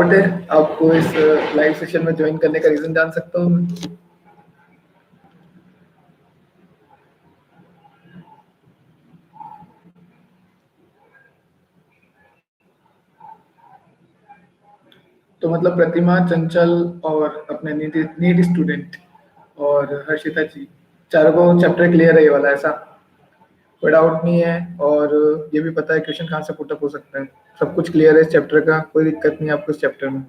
Doubt है आपको इस लाइव सेशन में ज्वाइन करने का रीजन जान सकता हूँ मैं? तो मतलब प्रतिमा, चंचल और अपने नीट स्टूडेंट और हर्षिता जी, चारों को चैप्टर क्लियर है ये वाला, ऐसा कोई डाउट नहीं है? और ये भी पता है क्वेश्चन कहाँ से पुटअप हो सकता है, सब कुछ क्लियर है इस चैप्टर का, कोई दिक्कत नहीं है आपको इस चैप्टर में?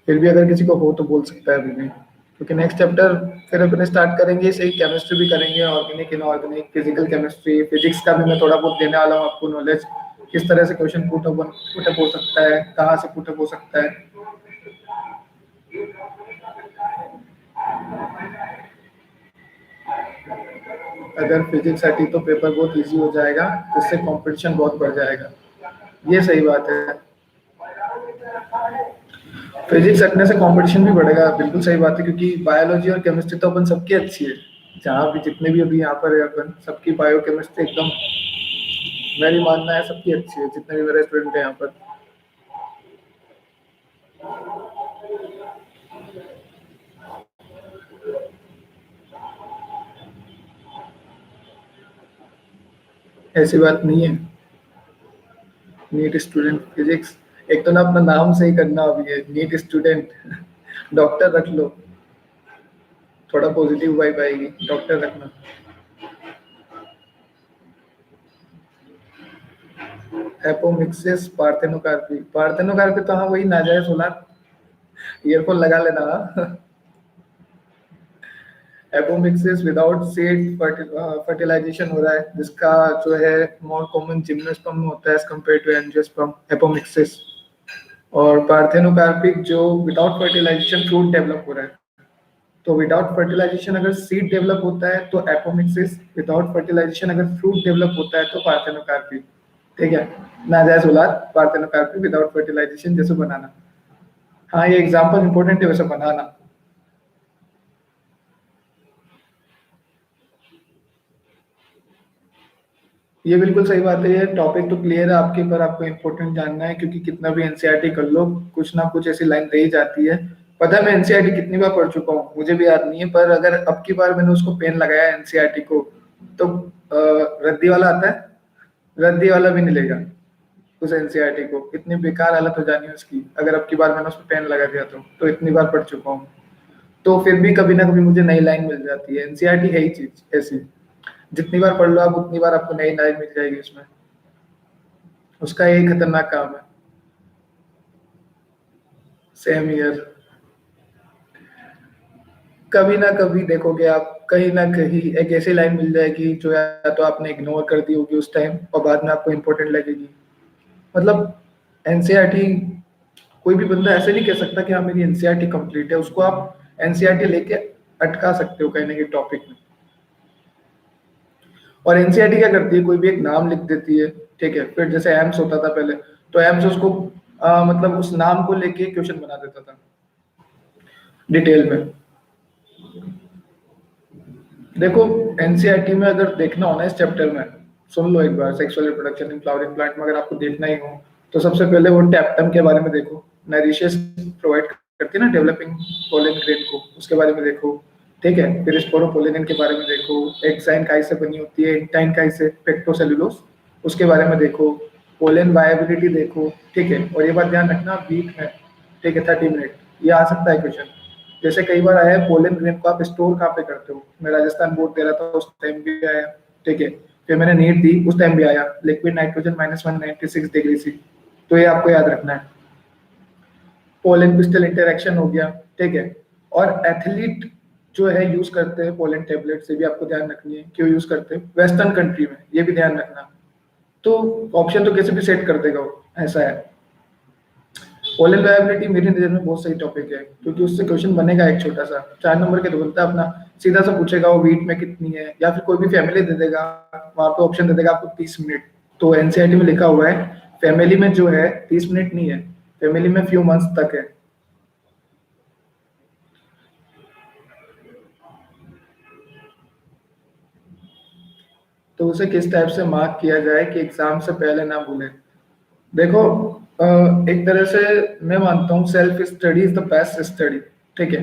फिर भी अगर किसी को हो तो बोल सकता है अभी भी, क्योंकि नेक्स्ट चैप्टर फिर अपने स्टार्ट करेंगे, सही केमिस्ट्री भी करेंगे, organic, inorganic, physical chemistry, physics का भी मैं थोड़ा बहुत देने वाला हूँ आपको नॉलेज, किस तरह से क्वेश्चन पुटअप हो सकता है, कहाँ से पुटअप हो सकता है। अगर फिजिक्स हटी तो पेपर बहुत इजी हो जाएगा, जिससे कंपटीशन बहुत बढ़ जाएगा, ये सही बात है। फिजिक्स हटने से कंपटीशन भी बढ़ेगा, बिल्कुल सही बात है, क्योंकि बायोलॉजी और केमिस्ट्री तो अपन सबकी अच्छी है, जहाँ भी जितने भी अभी यहाँ पर है अपन सबकी बायो केमिस्ट्री एकदम, मेरी मानना है सबकी अच्छी है, जितने भी मेरे स्टूडेंट हैं यहाँ पर। ऐसी बात नहीं है, नीट स्टूडेंट फिजिक्स, एक तो ना अपना नाम सही करना, अभी है नीट स्टूडेंट डॉक्टर रख लो, थोड़ा पॉजिटिव वाइब आएगी, डॉक्टर रखना। एपोमिक्सिस पार्थेनोकार्पी, पार्थेनोकार्पी तो हाँ वही नाजायज सोलार, ईयरफोन लगा लेना। एपोमिक्सिस विदाउट सीड फर्टिलाइजेशन हो रहा है, जिसका जो है मोर कॉमन जिम्नोस्पर्म में होता है as compare to angiosperm, apomixis. और पार्थेनोकार्पिक जो विदाउट फर्टिलाइजेशन फ्रूट डेवलप हो रहा है, तो विदाउट फर्टिलाइजेशन अगर सीड डेवलप होता है तो एपोमिक्सिस, विदाउट फर्टिलाइजेशन अगर फ्रूट डेवलप होता है तो पार्थेनोकार्पी, ठीक है? नाजायज औलाद पार्थेनोकार्पी विदाउट फर्टिलाइजेशन, जैसे बनाना। हाँ ये एग्जांपल इंपॉर्टेंट है वैसे, बनाना। ये बिल्कुल सही बात है, ये टॉपिक तो क्लियर है आपके, पर आपको इम्पोर्टेंट जानना है, क्योंकि कितना भी एनसीईआरटी कर लो कुछ ना कुछ ऐसी लाइन रह ही जाती है। पता है मैं एनसीईआरटी कितनी बार पढ़ चुका हूँ, मुझे भी याद नहीं है, पर अगर अब की बार मैंने उसको पेन लगाया एनसीईआरटी को, तो रद्दी वाला आता है, रद्दी वाला भी नहीं लेगा उस एनसीईआरटी को, इतनी बेकार हालत हो जानी है उसकी, अगर अब की बार मैंने उसको पेन लगा दिया तो इतनी बार पढ़ चुका हूँ, तो फिर भी कभी ना कभी मुझे नई लाइन मिल जाती है। एनसीईआरटी है ही चीज ऐसी, जितनी बार पढ़ लो आप उतनी बार आपको नई लाइन मिल जाएगी उसमें, उसका यही खतरनाक काम है। सेम ईयर, कभी ना कभी देखोगे आप, कहीं ना कहीं एक ऐसी लाइन मिल जाएगी जो या तो आपने इग्नोर कर दी होगी उस टाइम और बाद में आपको इम्पोर्टेंट लगेगी। मतलब एनसीईआरटी, कोई भी बंदा ऐसे नहीं कह सकता कि हाँ मेरी एनसीईआरटी कंप्लीट है, उसको आप एनसीईआरटी लेके अटका सकते हो कहीं ना कहीं टॉपिक में। और एनसीईआरटी क्या करती है, कोई भी एक नाम लिख देती है, ठीक है, फिर जैसे एम्स होता था पहले, तो एम्स उसको मतलब उस नाम को लेके क्वेश्चन बना देता था डिटेल में। देखो एनसीईआरटी में अगर देखना हो ना इस चैप्टर में, सुन लो एक बार, sexual reproduction in flowering plant में अगर आपको देखना ही हो, तो सबसे पहले वो टैप्टम के बारे में देखो, नैरिशियस प्रोवाइड करती है ना डेवलपिंग पोलन ग्रेन को, उसके बारे में देखो, ठीक है? फिर स्पोरोपोलिन के बारे में देखो, एक्साइन काई से बनी होती है, इंटाइन काई से, पेक्टोसेलुलोस, उसके बारे में देखो, पोलन वायबिलिटी देखो, ठीक है? और ये बात ध्यान रखना वीक में, ठीक है, 30 मिनट, ये आ सकता है क्वेश्चन। जैसे कई बार आया है पोलन ग्रेन को आप स्टोर कहाँ पे करते हो, मैं राजस्थान बोर्ड दे रहा था उस टाइम भी आया, ठीक है? फिर मैंने नीट दी उस टाइम भी आया, लिक्विड नाइट्रोजन -196 डिग्री सी, तो ये आपको याद रखना है। पोलन पिस्टल इंटरेक्शन हो गया, ठीक है? और एथलीट जो है यूज करते हैं पोलन टेबलेट, से भी आपको ध्यान रखनी है, क्यों यूज करते हैं वेस्टर्न कंट्री में, ये भी ध्यान रखना। तो ऑप्शन तो कैसे भी सेट कर देगा वो, ऐसा है। पोलन वायबिलिटी मेरी नजर में बहुत सही टॉपिक है, क्योंकि उससे क्वेश्चन बनेगा एक छोटा सा 4 नंबर के, तो बनता है अपना, सीधा सा पूछेगा वो वीट में कितनी है, या फिर कोई भी फैमिली दे देगा, वहां पे ऑप्शन दे देगा आपको 30 मिनट। तो एनसीईआरटी में लिखा हुआ है फैमिली में जो है 30 मिनट नहीं है, फैमिली में फ्यू मंथ्स तक है। तो उसे किस टाइप से मार्क किया जाए कि एग्जाम से पहले ना भूले? देखो एक तरह से मैं मानता हूँ self study is the best study. ठीक है,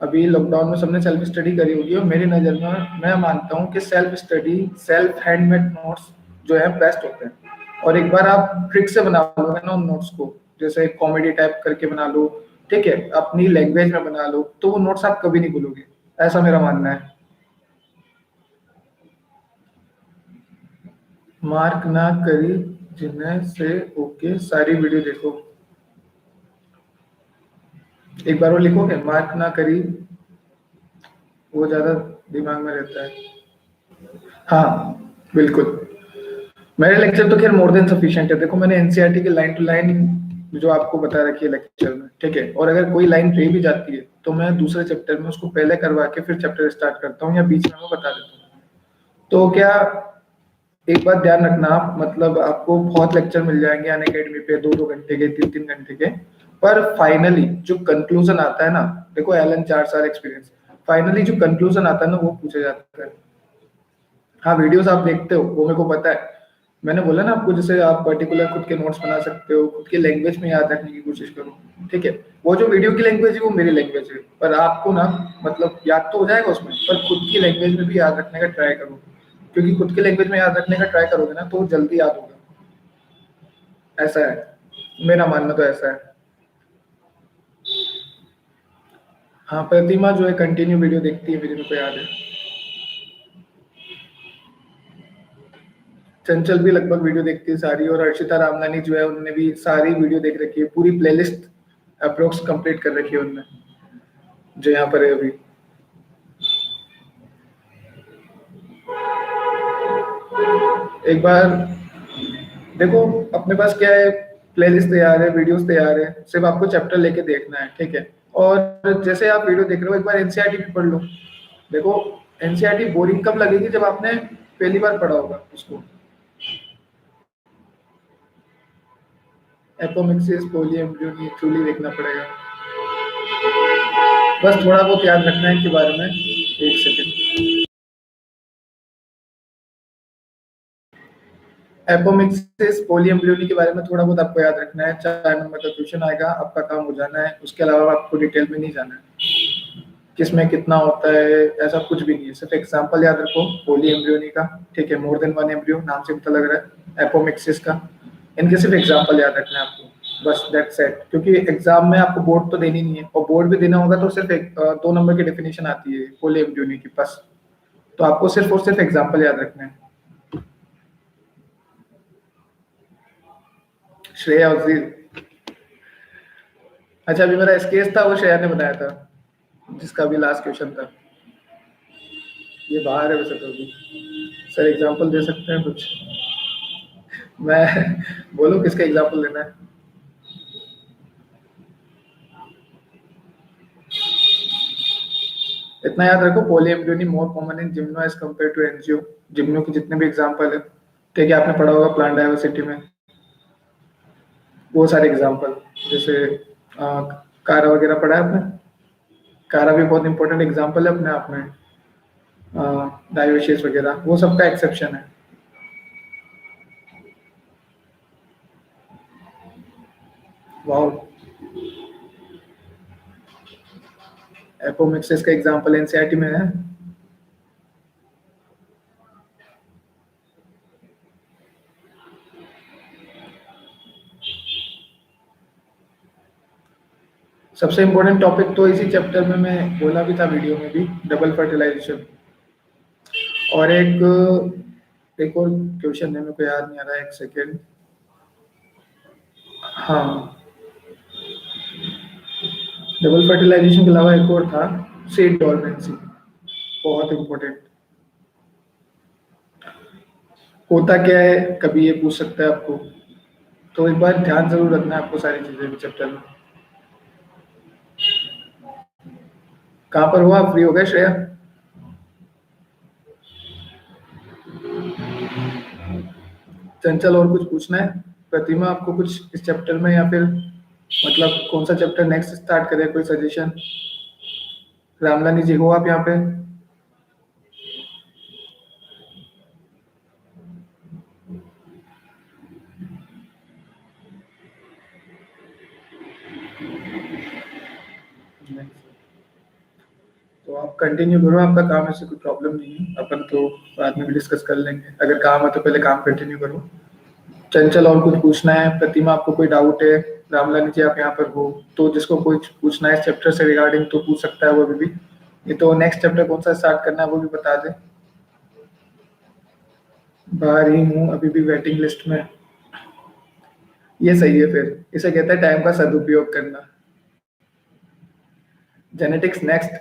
अभी लॉकडाउन में सबने सेल्फ स्टडी करी होगी और मेरी नज़र में मैं मानता हूँ कि self study, self handmade notes जो है बेस्ट होते हैं। और एक बार आप ट्रिक से बना लोगे ना उन नोट्स को, जैसे कॉमेडी टाइप करके बना लो, ठीक है, अपनी लैंग्वेज में बना लो, तो वो नोट्स आप कभी नहीं भूलोगे। ऐसा मेरा मानना है। मार्क ना करी जिन्हें से ओके सारी वीडियो देखो। एक बार वो लिखोगे, मार्क ना करी, वो ज्यादा दिमाग में रहता है। हाँ, बिल्कुल। मेरे लेक्चर तो खैर मोर देन सफिशिएंट है। देखो मैंने एनसीईआरटी की लाइन टू लाइन जो आपको बता रखी है लेक्चर में, ठीक है, और अगर कोई लाइन रह भी जाती है तो मैं दूसरे चैप्टर में उसको पहले करवा के फिर चैप्टर स्टार्ट करता हूँ या बीच में मैं बता देता हूँ। तो क्या, एक बात ध्यान रखना आप, मतलब आपको बहुत लेक्चर मिल जाएंगे अन अकेडमी पे, 2-2 घंटे के, 3-3 घंटे के, पर फाइनली जो कंक्लूजन आता है ना, देखो एलन 4 साल एक्सपीरियंस, फाइनली जो कंक्लूजन आता है ना वो पूछा जाता है। हाँ, वीडियोस आप देखते हो वो मेरे को पता है। मैंने बोला ना आपको, जैसे आप पर्टिकुलर खुद के नोट्स बना सकते हो, खुद की लैंग्वेज में याद रखने की कोशिश करो, ठीक है। वो जो वीडियो की लैंग्वेज है वो मेरी लैंग्वेज है, पर आपको ना, मतलब याद तो हो जाएगा उसमें, पर खुद की लैंग्वेज में भी याद रखने का ट्राई करो, क्योंकि खुद की लैंग्वेज में याद रखने का ट्राई करोगे ना तो वो जल्दी याद होगा। ऐसा है, मेरा मानना तो ऐसा है। हाँ, प्रतिमा जो है कंटिन्यू वीडियो देखती है मेरी, मेरे को याद है। चंचल भी लगभग वीडियो देखती है सारी, और अर्शिता रामनानी जो है उन्होंने भी सारी वीडियो देख रखी है, पूरी प्लेलिस्ट अप्रोक्स कंप्लीट कर रखी है उनने, जो यहाँ पर है अभी। एक बार देखो, अपने पास क्या है, प्लेलिस्ट तैयार है, वीडियोस तैयार है, सिर्फ आपको चैप्टर लेके देखना है, ठीक है। और जैसे आप वीडियो देख रहे हो, एक बार एनसीईआरटी भी पढ़ लो। देखो, एनसीईआरटी बोरिंग कब लगेगी, जब आपने पहली बार पढ़ा होगा उसको। एपोमिक्सिस, पोलियम्ब्रियोनी थ्रूली देखना पड़ेगा। बस थोड़ा बहुत याद रखना है इनके बारे में। एक सेकेंड। एपोमिक्सिस, पोलियम्ब्रियोनी के बारे में थोड़ा बहुत आपको याद रखना है। 4 नंबर का क्वेश्चन आएगा, आपका काम हो जाना है। उसके अलावा आपको डिटेल में नहीं जाना है, किसमें कितना होता है ऐसा कुछ भी नहीं है। सिर्फ एग्जांपल याद रखो पोली एम्ब्रियोनी का, ठीक है, मोर देन वन एम्ब्रियो, नाम से पता लग रहा है। एपोमिक्सिस का, इनके सिर्फ एग्जांपल याद रखना है आपको, बस दैट्स इट। क्योंकि एग्जाम में आपको बोर्ड तो देनी नहीं है, और बोर्ड भी देना होगा तो सिर्फ 2 नंबर की डेफिनेशन आती है पोली एम्ब्रियोनी की बस। तो आपको सिर्फ और सिर्फ एग्जाम्पल याद रखना है। श्रेया उजी। अच्छा, अभी मेरा स्केच था वो श्रेया ने बनाया था, जिसका भी लास्ट क्वेश्चन था। ये बाहर है वैसे तो अभी। सर एग्जांपल दे सकते हैं कुछ? मैं बोलूं किसका एग्जांपल लेना है? इतना याद रखो, polyembryony more common in gymno as compare to angio. Gymno के जितने भी एग्जांपल है, ठीक है, आपने पढ़ा होगा प्लांट डाइवर्सिटी में, वो सारे एग्जांपल, जैसे अ, कारा वगैरह पढ़ा है आपने? कारा भी बहुत इंपॉर्टेंट एग्जांपल है अपने आप में। डायोशियस वगैरह वो सबका एक्सेप्शन है। वाओ। एपोमिक्सिस का एग्जांपल एनसीईआरटी में है। सबसे इम्पोर्टेंट टॉपिक तो इसी चैप्टर में मैं बोला भी था वीडियो में भी, डबल फर्टिलाइजेशन। और एक और क्वेश्चन है, मेरे को याद नहीं आ रहा है, एक सेकेंड। हाँ, डबल फर्टिलाइजेशन के अलावा एक और था, सीड डोरमेंसी, बहुत इंपॉर्टेंट। होता क्या है, कभी ये पूछ सकता है आपको, तो एक बार ध्यान जरूर रखना है आपको सारी चीजें भी चैप्टर में। कहाँ पर हुआ, फ्री हो गए श्रेया? चंचल और कुछ पूछना है? प्रतिमा आपको कुछ इस चैप्टर में, या फिर मतलब कौन सा चैप्टर नेक्स्ट स्टार्ट करें, कोई सजेशन? रामलानी जी हो आप यहाँ पे? नहीं, तो आप कंटिन्यू करो आपका काम, ऐसे कोई प्रॉब्लम नहीं है, अपन तो बाद में भी डिस्कस कर लेंगे, अगर काम है तो पहले काम कंटिन्यू करो। चंचल और कुछ पूछना है? प्रतिमा आपको कोई डाउट है? रामलाल जी आप यहाँ पर हो, तो जिसको कुछ पूछना है इस चैप्टर से रिगार्डिंग तो पूछ सकता है वो अभी भी। ये तो नेक्स्ट चैप्टर कौन सा स्टार्ट करना है वो भी बता दे। बाहर ही हूँ अभी भी, वेटिंग लिस्ट में। ये सही है, फिर इसे कहते हैं टाइम का सदुपयोग करना। जेनेटिक्स नेक्स्ट,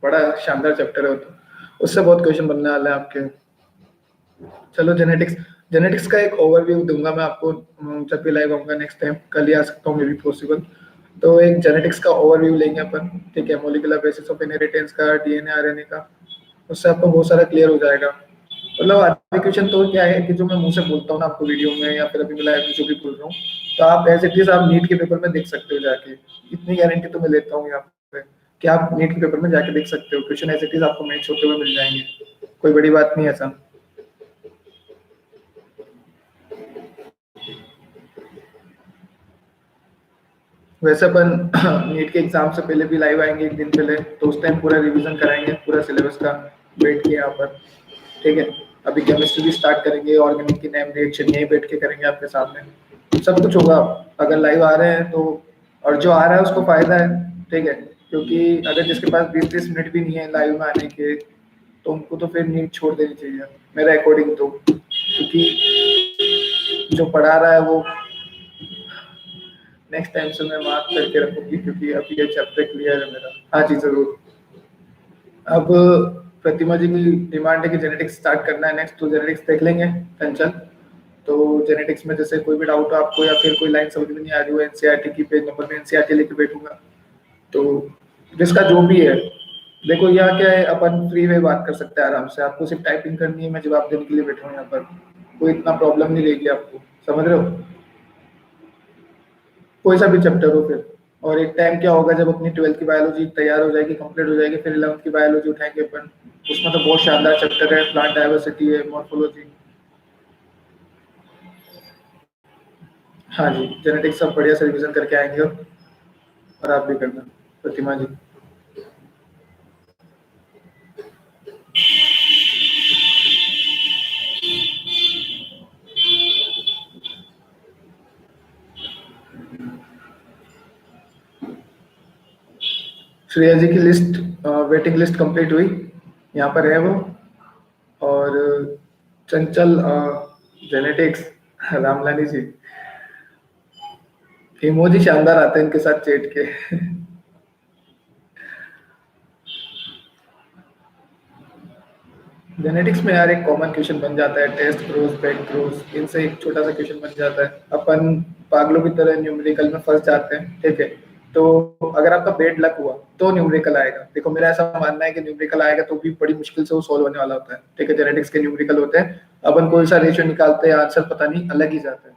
बड़ा शानदार चैप्टर है वो तो, उससे बहुत क्वेश्चन बनने वाले हैं आपके। चलो जेनेटिक्स, जेनेटिक्स का एक ओवरव्यू दूंगा मैं आपको जब भी लाइव आऊंगा नेक्स्ट टाइम, कल ही आ सकता हूँ मे बी पॉसिबल। तो एक जेनेटिक्स का ओवरव्यू लेंगे अपन, ठीक है, मोलिकुलर बेसिस ऑफ इनहेरिटेंस का, डीएनए आरएनए का, उससे आपको बहुत सारा क्लियर हो जाएगा। मतलब आधे क्वेश्चन तो क्या है कि जो मैं मुंह से बोलता हूँ ना आपको वीडियो में या फिर अभी मैं लाइव में जो भी बोल रहा हूँ, तो आप एज इट इज आप नीट के पेपर में देख सकते हो जाके, इतनी गारंटी तो मैं लेता हूँ यहाँ पे कि आप नीट के पेपर में जाके देख सकते हो, क्वेश्चन एज इट इज आपको मैच होते हुए मिल जाएंगे, कोई बड़ी बात नहीं है ऐसा। वैसे अपन नीट के एग्जाम से पहले भी लाइव आएंगे एक दिन पहले, तो उस टाइम पूरा रिवीजन कराएंगे पूरा सिलेबस का, बैठ के यहाँ पर, ठीक है। अभी केमिस्ट्री भी स्टार्ट करेंगे, ऑर्गेनिक की नेम रिएक्शन यही बैठ के करेंगे आपके सामने, सब कुछ होगा। अगर लाइव आ रहे हैं तो, और जो आ रहा है उसको फायदा है, ठीक है, क्योंकि अगर जिसके पास 20-30 मिनट भी नहीं है लाइव में आने के, तो उनको तो फिर नीट छोड़ देनी चाहिए मेरे अकॉर्डिंग तो, क्योंकि जो पढ़ा रहा है वो नेक्स्ट टाइम से मैं मार्क करके रखूंगी, क्योंकि अभी ये चैप्टर क्लियर है मेरा। हाँ जी जरूर। अब प्रतिमा जी की डिमांड है कि जेनेटिक्स स्टार्ट करना है नेक्स्ट, तो जेनेटिक्स देख लेंगे टेंशन। तो जेनेटिक्स में जैसे कोई भी डाउट हो आपको या फिर कोई लाइन समझ में नहीं आ रही हो, एनसीईआरटी की पेज नंबर में एनसीईआरटी लेके बैठूंगा, तो जिसका जो भी है, देखो यहाँ क्या है, अपन फ्री में बात कर सकते हैं आराम से, आपको सिर्फ टाइपिंग करनी है, मैं जवाब देने के लिए बैठा हूँ यहाँ पर, कोई इतना प्रॉब्लम नहीं रहेगी आपको, समझ रहे हो, कोई सा भी चैप्टर हो फिर। और एक टाइम क्या होगा जब अपनी 12th की बायोलॉजी तैयार हो जाएगी, कंप्लीट हो जाएगी, फिर 11th की बायोलॉजी उठाएंगे अपन, उसमें तो बहुत शानदार चैप्टर है, प्लांट डाइवर्सिटी है, मॉर्फोलॉजी। हाँ जी, जेनेटिक्स सब बढ़िया से रिविजन करके आएंगे, और आप भी करना प्रतिमा जी। श्रेया जी की लिस्ट, वेटिंग लिस्ट कंप्लीट हुई, यहाँ पर है वो। और चंचल जेनेटिक्स, रामलानी जी, इमोजी शानदार आते हैं इनके साथ चैट के। जेनेटिक्स में यार एक कॉमन क्वेश्चन बन जाता है, टेस्ट ग्रोस बैक ग्रोस, इनसे एक छोटा सा क्वेश्चन बन जाता है, अपन पागलों की तरह न्यूमेरिकल में फंस जाते हैं, ठीक है। तो अगर आपका बेड लक हुआ तो न्यूमेरिकल आएगा, देखो मेरा ऐसा मानना है कि न्यूमेरिकल आएगा तो भी बड़ी मुश्किल से वो सॉल्व होने वाला होता है, ठीक है, जेनेटिक्स के न्यूमेरिकल होते हैं, अपन कोई सा रेशियो निकालते हैं आंसर पता नहीं अलग ही जाता है,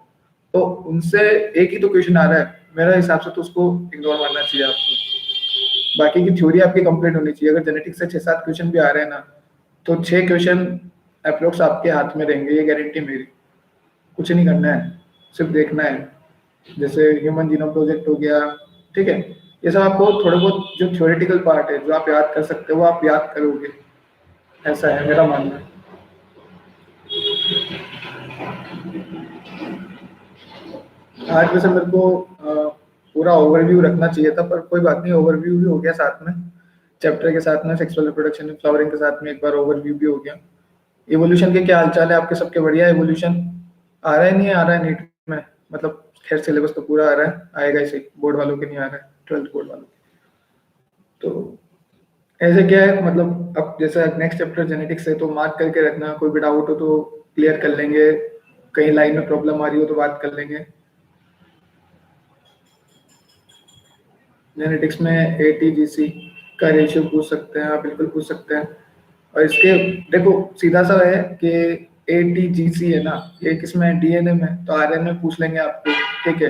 तो उनसे एक ही तो क्वेश्चन आ रहा है, मेरे हिसाब से तो उसको इग्नोर मारना चाहिए आपको, बाकी की थ्योरी आपकी कंप्लीट होनी चाहिए। अगर जेनेटिक्स से 6-7 क्वेश्चन भी आ रहे हैं ना, तो 6 क्वेश्चन अप्रोक्स आपके हाथ में रहेंगे, ये गारंटी मेरी, कुछ नहीं करना है, सिर्फ देखना है, जैसे ह्यूमन जीनोम प्रोजेक्ट हो गया, ठीक है, ये सब आपको थोड़े बहुत जो थ्योरेटिकल पार्ट है जो आप याद कर सकते हो आप याद करोगे, ऐसा है मेरा मानना है। आज वैसे मेरे को पूरा ओवरव्यू रखना चाहिए था, पर कोई बात नहीं, ओवरव्यू भी हो गया साथ में, चैप्टर के साथ में सेक्सुअल रिप्रोडक्शन इन फ्लावरिंग के साथ में एक बार ओवरव्यू भी हो गया। इवोल्यूशन के क्या हालचाल है आपके सबके? बढ़िया, इवोल्यूशन आ रहा है नहीं आ रहा है नीट में? मतलब खैर सिलेबस तो पूरा आ रहा है, आएगा इसे, बोर्ड वालों के नहीं आ रहा है, 12th बोर्ड वालों के। तो ऐसे क्या है, मतलब अब जैसे नेक्स्ट चैप्टर जेनेटिक्स है तो मार्क करके रखना, कोई भी डाउट हो तो क्लियर कर लेंगे, कहीं लाइन में प्रॉब्लम आ रही हो तो बात कर लेंगे। जेनेटिक्स में एटीजीसी का रेशियो पूछ सकते हैं, आप बिल्कुल पूछ सकते हैं। और इसके देखो सीधा सा है कि एटीजीसी है ना, ये किसमें, डीएनए में, तो आरएनए में पूछ लेंगे आपको, ठीक है,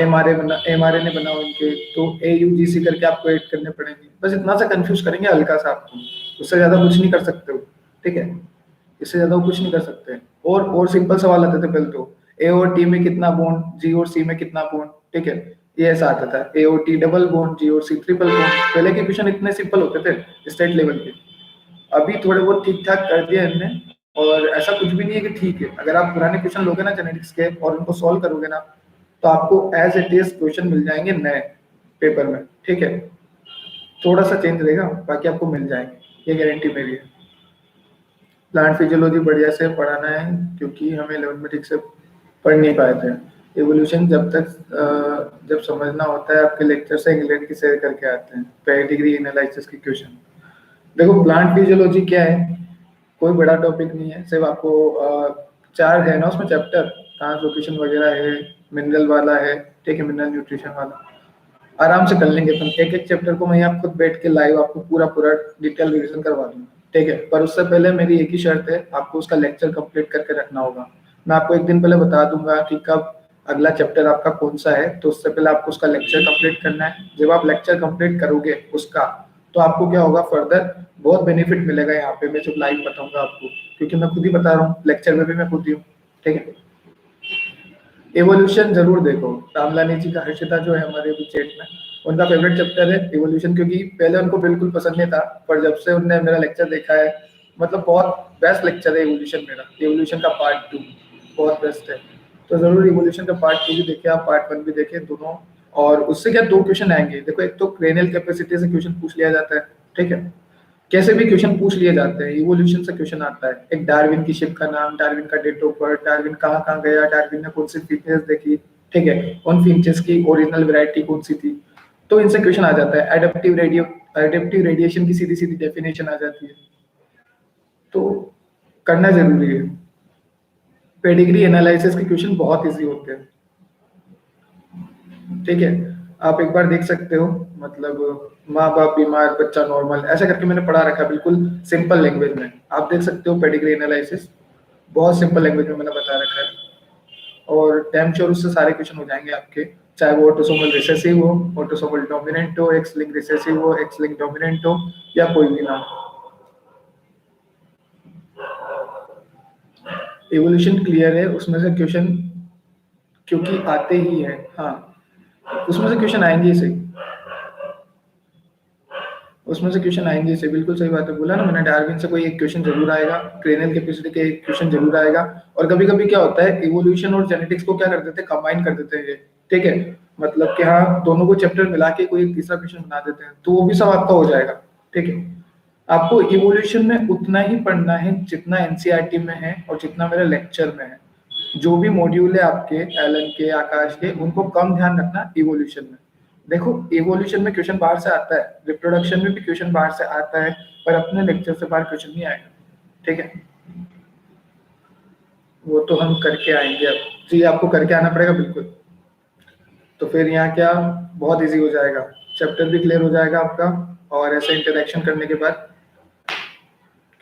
एमआरएनए बनाओ इनके, तो एयूजीसी करके आपको ऐड करने पड़ेंगे, बस इतना सा कंफ्यूज करेंगे हल्का सा आपको, उससे ज्यादा कुछ नहीं कर सकते हो, ठीक है, इससे ज्यादा कुछ नहीं कर सकते। और सिंपल सवाल आते थे पहले तो, ए और टी में कितना बॉन्ड, जी और सी में कितना बॉन्ड, ठीक है, ये ऐसा आता था, AOT double bond, GOC triple bond. पहले के क्वेश्चन इतने सिंपल होते थे स्टेट लेवल के, अभी थोड़े बहुत ठीक ठाक कर दिया इनने। और ऐसा कुछ भी नहीं है कि ठीक है, अगर आप पुराने क्वेश्चन लोगे ना जेनेटिक्स के और उनको सॉल्व करोगे ना, तो आपको एज इट इज क्वेश्चन मिल जाएंगे नए पेपर में, ठीक है। थोड़ा सा चेंज रहेगा, बाकी आपको मिल जाएंगे, ये गारंटी मेरी है। प्लांट फिजियोलॉजी बढ़िया से पढ़ाना है, क्योंकि हमें 11th में ठीक से पढ़ नहीं पाए थे। एवोल्यूशन जब समझना होता है, आपके लेक्चर से इंग्लैंड की शेयर करके आते हैं, पेडिग्री एनालिसिस के क्वेश्चन। देखो प्लांट फिजियोलॉजी क्या है, कोई बड़ा टॉपिक नहीं है, सिर्फ आपको 4 है ना उसमें चैप्टर, ट्रांसलोकेशन वगैरह है, मिनरल वाला है, ठीक है, मिनरल न्यूट्रिशन वाला। आराम से कर लेंगे अपन, एक एक चैप्टर को मैं यहाँ खुद बैठ के लाइव आपको पूरा पूरा डिटेल रिवीजन करवा दूंगा, ठीक है। पर उससे पहले मेरी एक ही शर्त है, आपको उसका लेक्चर कंप्लीट करके रखना होगा। मैं आपको एक दिन पहले बता दूंगा कि कब अगला चैप्टर आपका कौन सा है, तो उससे पहले आपको उसका लेक्चर कंप्लीट करना है। जब आप लेक्चर कंप्लीट करोगे उसका, तो आपको क्या होगा, फर्दर बहुत बेनिफिट मिलेगा यहाँ पे, मैं जब लाइव बताऊंगा आपको, क्योंकि मैं खुद ही बता रहा हूँ, लेक्चर में भी मैं खुद ही हूँ, ठीक है। एवोल्यूशन जरूर देखो, रामलानी जी का हर्षिता जो है हमारे अभी चैट में, उनका फेवरेट चैप्टर है एवोल्यूशन, क्योंकि पहले उनको बिल्कुल पसंद नहीं था, पर जब से उनने मेरा लेक्चर देखा है, मतलब बहुत बेस्ट लेक्चर है एवोल्यूशन मेरा, एवोल्यूशन का पार्ट 2 बहुत बेस्ट है। तो जरूर एवोल्यूशन का पार्ट 2 भी देखिए आप, पार्ट 1 भी देखिए दोनों। और उससे क्या 2 क्वेश्चन आएंगे, देखो एक तो क्रेनियल कैपेसिटी से क्वेश्चन पूछ लिया जाता है, ठीक है, कैसे भी क्वेश्चन पूछ लिए जाते हैं, इवोल्यूशन से क्वेश्चन आता है। एक डार्विन की शिप का नाम, डार्विन का डेट ऑफ बर्थ, डार्विन कहाँ कहाँ गया, डार्विन ने कौन सी फीचर्स देखी, ठीक है, उन फीचर्स की ओरिजिनल वैरायटी कौन सी थी, तो इनसे क्वेश्चन आ जाता है। एडेप्टिव रेडिएशन की सीधी सीधी डेफिनेशन आ जाती है, तो करना जरूरी है। पेडिग्री एनालिसिस के क्वेश्चन बहुत इजी होते हैं, ठीक है। आप एक बार देख सकते हो, मतलब माँ बाप बीमार बच्चा नॉर्मल, ऐसा करके मैंने पढ़ा रखा है बिल्कुल सिंपल लैंग्वेज में, आप देख सकते हो पेडिग्री एनालिसिस, बहुत सिंपल लैंग्वेज में मैंने बता रखा है। और डैम श्योर उससे सारे क्वेश्चन हो जाएंगे आपके, चाहे वो ऑटोसोमल रिसेसिव हो, ऑटोसोमल डोमिनेंट हो, एक्स लिंक रिसेसिव हो, एक्स लिंक डोमिनेंट हो, या कोई भी ना हो। एवोल्यूशन क्लियर है, उसमें से क्वेश्चन क्योंकि आते ही है, हाँ उसमें से क्वेश्चन आएंगे ही सही, उसमें से क्वेश्चन आएंगे से, बिल्कुल सही बात है, बोला ना मैंने, डार्विन से कोई एक क्वेश्चन जरूर आएगा, क्रेनियल कैपेसिटी के एक क्वेश्चन जरूर आएगा। और कभी कभी क्या होता है, इवोल्यूशन और जेनेटिक्स को क्या कर देते हैं, कंबाइन कर देते हैं ये, ठीक है, मतलब कि हाँ दोनों को चैप्टर मिला के कोई एक तीसरा क्वेश्चन बना देते हैं, तो वो भी सब आपका हो जाएगा, ठीक है। आपको इवोल्यूशन में उतना ही पढ़ना है जितना एनसीईआरटी में है और जितना मेरे लेक्चर में है। जो भी मॉड्यूल है आपके एलन के, आकाश के, उनको कम ध्यान रखना इवोल्यूशन में। देखो इवोल्यूशन में क्वेश्चन बाहर से आता है, रिप्रोडक्शन में भी क्वेश्चन बाहर से आता है, पर अपने लेक्चर से बाहर क्वेश्चन नहीं आएगा, ठीक है। वो तो हम करके आएंगे, अब जी आपको करके आना पड़ेगा बिल्कुल। तो फिर यहाँ क्या, बहुत इजी हो जाएगा, चैप्टर भी क्लियर हो जाएगा आपका, और ऐसे इंटरेक्शन करने के बाद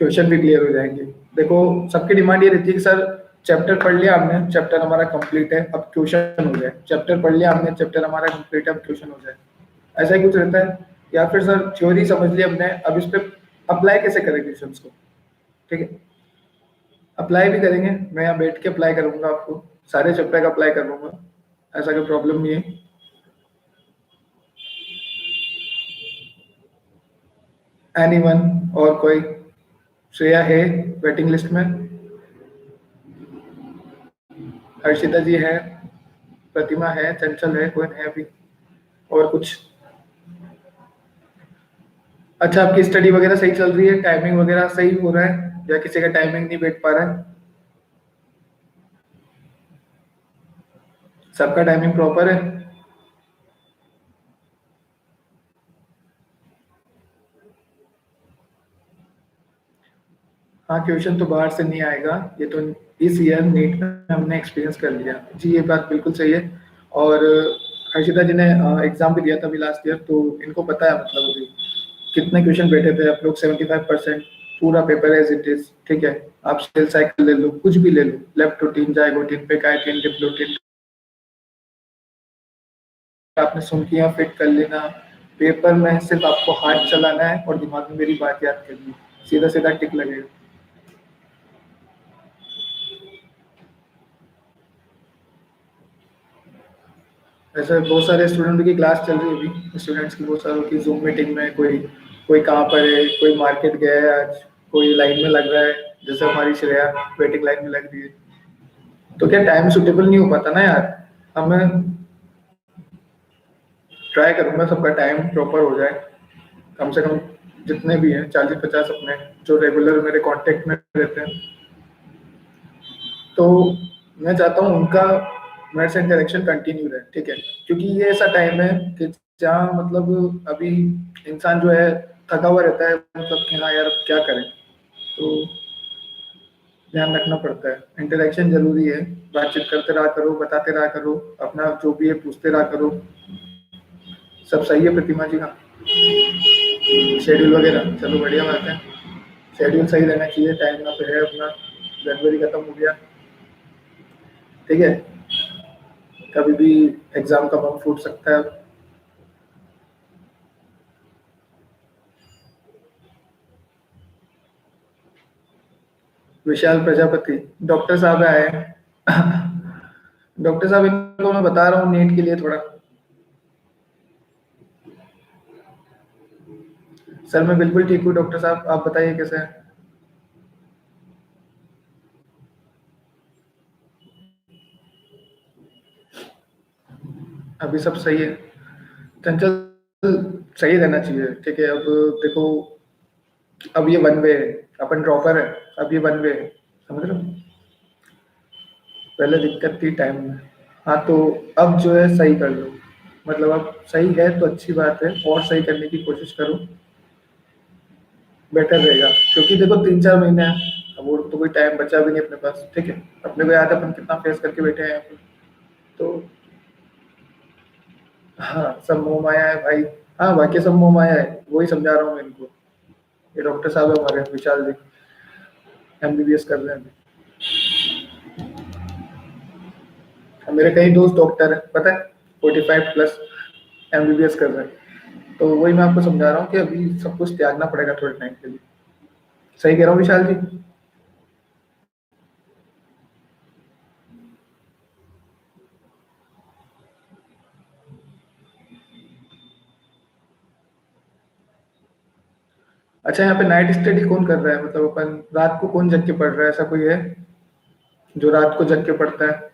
क्वेश्चन भी क्लियर हो जाएंगे। देखो सबकी डिमांड ये रहती है कि सर चैप्टर पढ़ लिया हमने, चैप्टर हमारा कंप्लीट है, अब क्वेश्चन हो जाए, चैप्टर पढ़ लिया हमने, चैप्टर हमारा कंप्लीट है, अब क्वेश्चन हो जाए, ऐसा ही कुछ रहता है। या फिर सर थ्योरी समझ लिया हमने, अब इस पे अप्लाई कैसे करें क्वेश्चंस को, ठीक है। अप्लाई भी करेंगे, मैं यहाँ बैठ के अप्लाई करूंगा, आपको सारे चैप्टर का अप्लाई कर लूंगा, ऐसा कोई प्रॉब्लम नहीं है। एनीवन और कोई, श्रेया है वेटिंग लिस्ट में, हर्षिता जी है, प्रतिमा है, चंचल है, कोई है अभी, और कुछ। अच्छा आपकी स्टडी वगैरह सही चल रही है, टाइमिंग वगैरह सही हो रहा है, या किसी का टाइमिंग नहीं बैठ पा रहा है? सबका टाइमिंग प्रॉपर है? हाँ क्वेश्चन तो बाहर से नहीं आएगा, ये तो इस ईयर नीट में हमने एक्सपीरियंस कर लिया जी, ये बात बिल्कुल सही है। और हर्षिता जी ने एग्जाम भी दिया था अभी लास्ट ईयर, तो इनको पता है, मतलब अभी कितने क्वेश्चन बैठे थे आप लोग, 75% पूरा पेपर एज इट इज, ठीक है। आप सेल साइकिल ले लो, कुछ भी ले लो, लेप्टोटीन, जाइगोटीन, पेकाइटिन, डिप्लोटीन, आपने सुन के यहाँ फिट कर लेना। पेपर में सिर्फ आपको हाथ चलाना है और दिमाग में मेरी बात याद करनी है, सीधा सीधा टिक लगेगा। ऐसे बहुत सारे स्टूडेंट की क्लास चल रही है अभी, स्टूडेंट्स की बहुत सारों की जूम मीटिंग में, कोई कोई कहाँ पर है, कोई मार्केट गया है आज, कोई लाइन में लग रहा है, जैसे हमारी श्रेया वेटिंग लाइन में लग रही है। तो क्या टाइम सुटेबल नहीं हो पाता ना यार। अब मैं ट्राई करूंगा सबका टाइम प्रॉपर हो जाए, कम से कम जितने भी हैं 40-50 अपने जो रेगुलर मेरे कांटेक्ट में रहते हैं, तो मैं चाहता हूँ उनका मेरे से इंटरेक्शन कंटिन्यू रहे, ठीक है। क्योंकि ये ऐसा टाइम है कि जहाँ मतलब अभी इंसान जो है थका हुआ रहता है, मतलब कि हाँ यार अब क्या करें, तो ध्यान रखना पड़ता है। इंटरेक्शन जरूरी है, बातचीत करते रहा करो, बताते रहा करो, अपना जो भी है पूछते रहा करो। सब सही है प्रतिमा जी? हाँ, शेड्यूल वगैरह चलो बढ़िया बात है। शेड्यूल सही रहना चाहिए, टाइम ना पे है अपना। जनवरी खत्म हो गया, ठीक है, कभी भी एग्जाम का बम फूट सकता है। विशाल प्रजापति डॉक्टर साहब आए हैं। डॉक्टर साहब इनको मैं बता रहा हूँ नीट के लिए थोड़ा। सर मैं बिल्कुल ठीक हूँ डॉक्टर साहब, आप बताइए कैसे हैं? अभी सब सही है। चंचल सही रहना चाहिए, ठीक है। अब देखो, अब ये वन वे है, अपन ड्रॉपर है, अब ये वन वे है, समझ रहे हो? पहले दिक्कत थी टाइम में। हाँ तो अब जो है सही कर लो, मतलब अब सही है तो अच्छी बात है, और सही करने की कोशिश करो, बेटर रहेगा। क्योंकि देखो 3-4 महीने हैं, अब और तो कोई टाइम बचा भी नहीं अपने पास, ठीक है। अपने को याद है अपन कितना फेस करके बैठे हैं यहाँ पे। तो हाँ, सब मोह माया है भाई। हाँ, बाकी सब मोह माया है, वही समझा रहा हूँ मैं इनको। ये डॉक्टर साहब है हमारे विशाल जी, एमबीबीएस कर रहे हैं अभी। अब मेरे कई दोस्त डॉक्टर है पता है, 45+ एमबीबीएस कर रहे हैं। तो वही मैं आपको समझा रहा हूँ कि अभी सब कुछ त्यागना पड़ेगा थोड़े टाइम के लिए। सही कह रहा हूँ विशाल जी? अच्छा, यहाँ पे नाइट स्टडी कौन कर रहा है, मतलब अपन रात को कौन जग के पढ़ रहा है, ऐसा कोई है जो रात को जग के पढ़ता है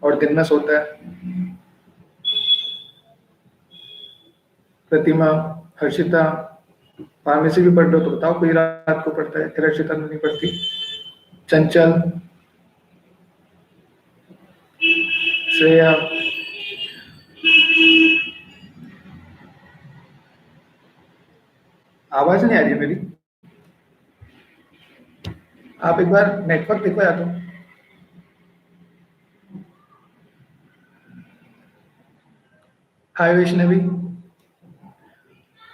और दिन में सोता है? प्रतिमा, हर्षिता, फार्मेसी भी पढ़ रहे हो तो बताओ कोई रात को पढ़ता है, फिर हर्षिता नहीं पढ़ती। चंचल, श्रेया। आवाज नहीं आ रही है मेरी? आप एक बार नेटवर्क देखो या तो। हाय वैष्णवी,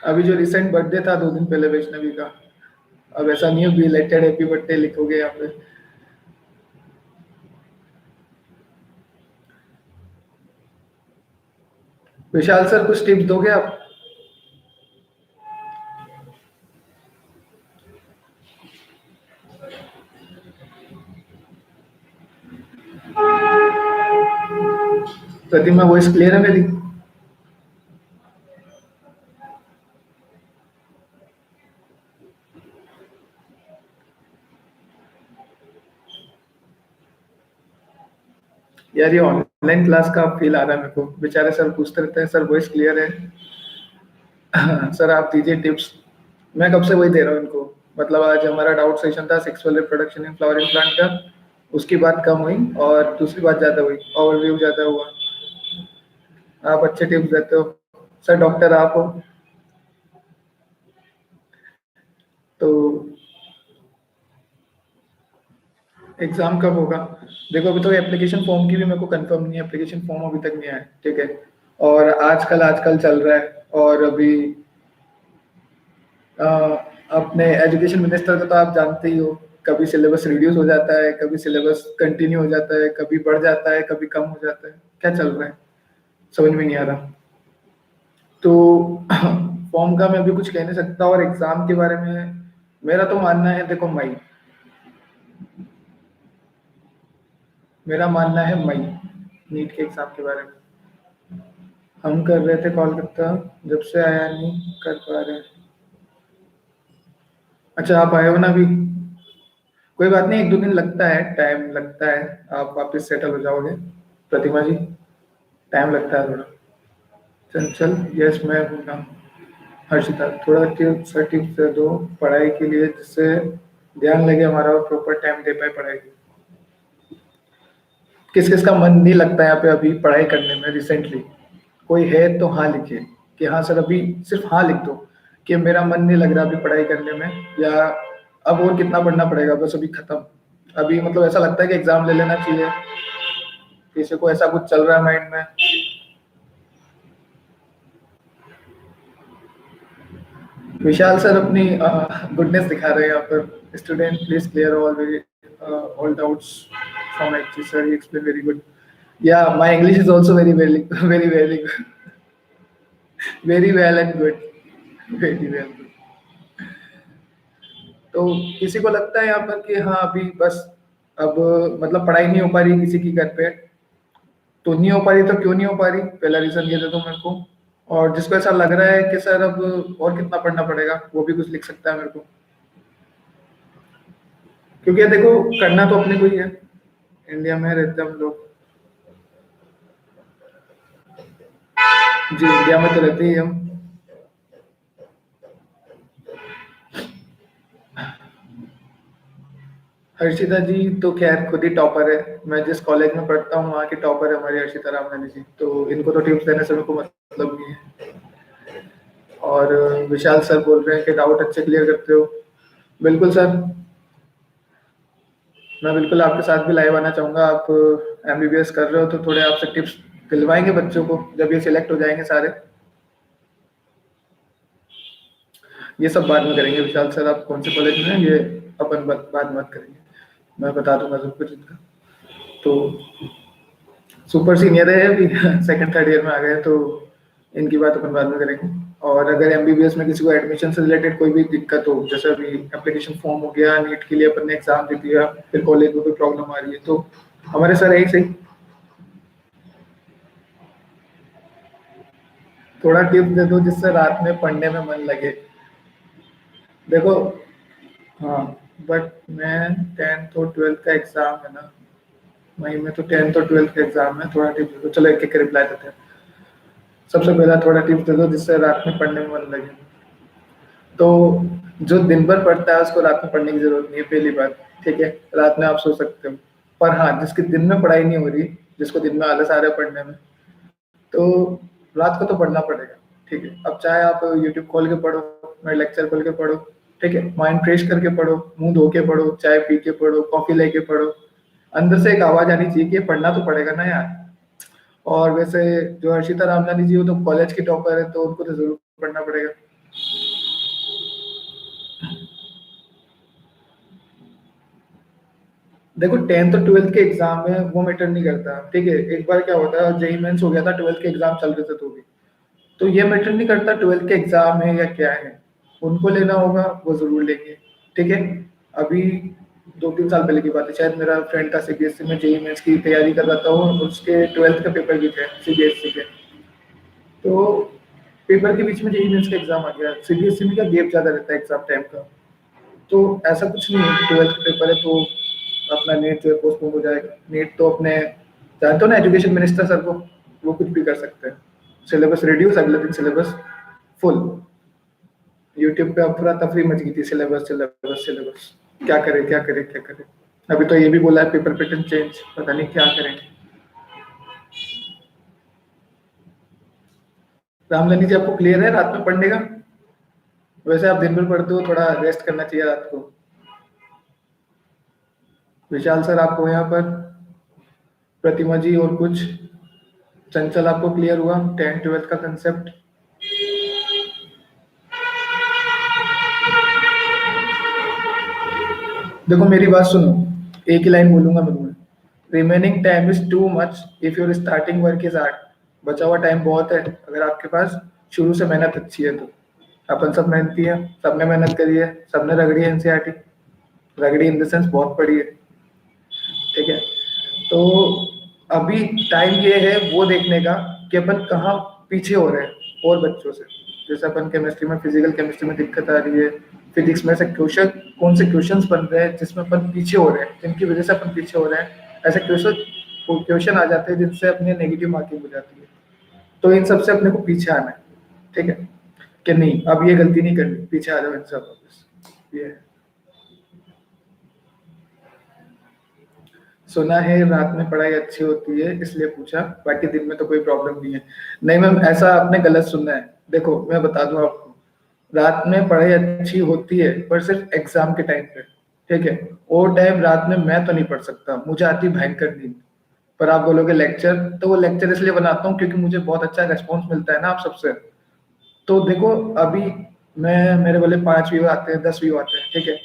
अभी जो रिसेंट बर्थडे था 2 दिन पहले वैष्णवी का, अब ऐसा नहीं हो बिलेटेड हैप्पी बर्थडे लिखोगे यहाँ पे। विशाल सर कुछ टिप्स दोगे आप? प्रतिमा वॉइस क्लियर है मेरी? यार ये ऑनलाइन क्लास का फील आ रहा है मेरे को, बेचारे सर पूछते रहते हैं, सर वॉइस क्लियर है? सर आप दीजिए टिप्स। मैं कब से वही दे रहा हूँ इनको। मतलब आज हमारा डाउट सेशन था sexual reproduction in flowering plant का, उसकी बात कम हुई और दूसरी बात ज्यादा हुई, ओवरव्यू ज्यादा हुआ। आप अच्छे टिप्स देते हो सर, डॉक्टर आप हो। तो एग्जाम कब होगा? देखो अभी तो एप्लीकेशन फॉर्म की भी मेरे को कंफर्म नहीं है, एप्लीकेशन फॉर्म अभी तक नहीं आया, ठीक है। और आजकल आजकल चल रहा है, और अभी अ, अपने एजुकेशन मिनिस्टर को तो आप जानते ही हो, कभी सिलेबस रिड्यूस हो जाता है, कभी सिलेबस कंटिन्यू हो जाता है, कभी बढ़ जाता है, कभी कम हो जाता है, क्या चल रहा है समझ में नहीं आ रहा। तो फॉर्म का मैं अभी कुछ कह नहीं सकता, और एग्जाम के बारे में मेरा तो मानना है, देखो मई, मेरा मानना है मई नीट के एग्जाम के बारे में। हम कर रहे थे कोलकाता, जब से आया नहीं कर पा रहे। अच्छा आप आए हो ना अभी, कोई बात नहीं, 1-2 दिन लगता है, टाइम लगता है, आप वापस सेटल हो जाओगे प्रतिमा जी, टाइम लगता है थोड़ा। चंचल, यस मैं हूँ ना। हर्षिता, थोड़ा टिप्स दे दो पढ़ाई के लिए, जिससे ध्यान लगे हमारा और प्रॉपर टाइम दे पाए पढ़ाई को। किस किस का मन नहीं लगता है यहाँ पे अभी पढ़ाई करने में रिसेंटली? कोई है तो हाँ लिखिए, कि हाँ सर अभी सिर्फ हाँ लिख दो, कि मेरा मन नहीं लग रहा अभी पढ़ाई करने में, या अब और कितना पढ़ना पड़ेगा, बस अभी खत्म। अभी मतलब ऐसा लगता है कि एग्जाम ले लेना चाहिए, किसी को ऐसा कुछ चल रहा है माइंड में। विशाल सर अपनी गुडनेस दिखा रहे हैं यहाँ पर। Student please clear all doubts from HG sir, he explain very good. या my English is also very very very very very well and good, very well. तो किसी को लगता है यहाँ पर कि हाँ अभी बस अब मतलब पढ़ाई नहीं हो पा रही किसी की घर पे, तो नहीं हो पा रही तो क्यों नहीं हो पा रही, पहला रीजन ये दे दो मेरे को। और जिसको ऐसा लग रहा है कि सर अब और कितना पढ़ना पड़ेगा, वो भी कुछ लिख सकता है मेरे को। क्योंकि ये देखो, करना तो अपने को ही है, इंडिया में रहते हम लोग। जी इंडिया में तो रहते ही हम। हर्षिता जी तो खैर खुद ही टॉपर है, मैं जिस कॉलेज में पढ़ता हूँ वहाँ की टॉपर है हमारी हर्षिता रामनानी जी, तो इनको तो टिप्स देने से मेरे को मतलब नहीं है। और विशाल सर बोल रहे हैं कि डाउट अच्छे क्लियर करते हो। बिल्कुल सर, मैं बिल्कुल आपके साथ भी लाइव आना चाहूँगा। आप एमबीबीएस कर रहे हो तो थोड़े आपसे टिप्स दिलवाएंगे बच्चों को, जब ये सिलेक्ट हो जाएंगे सारे। ये सब बाद में करेंगे विशाल सर, आप कौन से कॉलेज में हैं ये अपन बाद में बात करेंगे, मैं बता दूंगा सब कुछ इनका। तो सुपर सीनियर है अभी सेकंड थर्ड ईयर में आ गए, तो इनकी बात अपन बाद में करेंगे। और अगर एमबीबीएस में किसी को एडमिशन से रिलेटेड कोई भी दिक्कत हो, जैसे अभी एप्लीकेशन फॉर्म हो गया, नीट के लिए अपन ने एग्जाम दे दिया, फिर कॉलेज में कोई प्रॉब्लम आ रही है, तो हमारे सर है ही सही। थोड़ा टिप्स दे दो जिससे रात में पढ़ने में मन लगे। देखो, हाँ, बट मैं 10th और 12th का एग्जाम है ना, मई में तो 10th और 12th का एग्जाम है, थोड़ा टिप्स दे दो। चलो एक एक रिप्लाई देते हैं। सबसे पहला थोड़ा टिप्स दे दो जिससे रात में पढ़ने में मन लगे। तो जो दिन भर पढ़ता है उसको रात में पढ़ने की जरूरत नहीं है, पहली बात। ठीक है, रात में आप सो सकते हो। पर हाँ, जिसकी दिन में पढ़ाई नहीं हो रही, जिसको दिन में आलस आ रहा है पढ़ने में, तो रात को तो पढ़ना पड़ेगा। ठीक है, अब चाहे आप यूट्यूब खोल के पढ़ो, मेरे लेक्चर खोल के पढ़ो, ठीक है, माइंड फ्रेश करके पढ़ो, मुंह धो के पढ़ो, चाय पी के पढ़ो, कॉफी लेके पढ़ो, अंदर से एक आवाज आनी चाहिए कि पढ़ना तो पड़ेगा ना यार। और वैसे जो हर्षिता रामनानी जी, वो तो कॉलेज की टॉपर है, तो उनको तो जरूर पढ़ना पड़ेगा। देखो 10th और 12th के एग्जाम में वो मैटर नहीं करता। ठीक है, एक बार क्या होता है, जेई मेंस हो गया था, 12th के एग्जाम चल रहे थे तो भी, तो ये मैटर नहीं करता 12th के एग्जाम है या क्या है, उनको लेना होगा वो जरूर लेंगे। ठीक है, अभी 2-3 साल पहले की बात है, शायद मेरा फ्रेंड था सीबीएसई में, जेई मेंस की तैयारी कर रहा था वो, उसके 12th के पेपर भी थे सीबीएसई के। तो पेपर के बीच में जेई मेंस का एग्जाम आ गया, सीबीएसई में क्या गैप ज्यादा रहता है एग्जाम टाइम का, तो ऐसा कुछ नहीं है, 12th का पेपर है तो अपना नीट जो है पोस्टपोन हो जाएगा। नीट तो अपने जानते हो ना, एजुकेशन मिनिस्टर सर को, वो कुछ भी कर सकते हैं। सिलेबस रिड्यूस, अगले दिन सिलेबस फुल। यूट्यूब पे अफरा तफरी मच गई थी, सिलेबस सिलेबस सिलेबस, क्या करे क्या करे क्या करे। अभी तो ये भी बोला है पेपर पैटर्न चेंज, पता नहीं क्या करेंगे। रामधनी जी आपको क्लियर है रात में पढ़ने का? वैसे आप दिन भर पढ़ते हो, थोड़ा रेस्ट करना चाहिए रात को। विशाल सर आपको यहाँ पर, प्रतिमा जी और कुछ, चंचल आपको क्लियर हुआ 10th 12th का कंसेप्ट? देखो मेरी बात सुनो, एक ही लाइन बोलूंगा मैं तुम्हें। Remaining time is too much if your starting work is art. बचा हुआ टाइम बहुत है अगर आपके पास शुरू से मेहनत अच्छी है तो। अपन सब मेहनती हैं, सबने मेहनत करी है, सबने रगड़ी है एनसीईआरटी, रगड़ी इन द सेंस बहुत पढ़ी है। ठीक है, तो अभी टाइम ये है वो देखने का कि अपन कहाँ पीछे हो रहे हैं और बच्चों से। जैसे अपन केमिस्ट्री में, फिजिकल केमिस्ट्री में दिक्कत आ रही है, फिजिक्स में से क्वेश्चन, कौन से क्वेश्चंस बन रहे हैं जिसमें अपन पीछे हो रहे हैं, जिनकी वजह से अपन पीछे हो रहे हैं, ऐसे क्वेश्चन आ जाते हैं जिनसे अपने नेगेटिव मार्किंग हो जाती है। तो इन सबसे अपने को पीछे आना है, ठीक है, कि नहीं अब ये गलती नहीं करनी, पीछे आ जाओ इन सब वापस। ये है। सुना है रात में पढ़ाई अच्छी होती है इसलिए पूछा, बाकी दिन में तो कोई प्रॉब्लम नहीं है। नहीं मैम, ऐसा आपने गलत सुना है। देखो मैं बता दूं आपको, रात में पढ़ाई अच्छी होती है पर सिर्फ एग्जाम के टाइम पे, ठीक है। और टाइम रात में मैं तो नहीं पढ़ सकता, मुझे आती भयंकर नींद। पर आप बोलोगे लेक्चर, तो वो लेक्चर इसलिए बनाता हूँ क्योंकि मुझे बहुत अच्छा रिस्पॉन्स मिलता है ना आप सबसे। तो देखो अभी मैं, मेरे वाले 5 व्यू आते हैं, 10 व्यू आते हैं, ठीक है।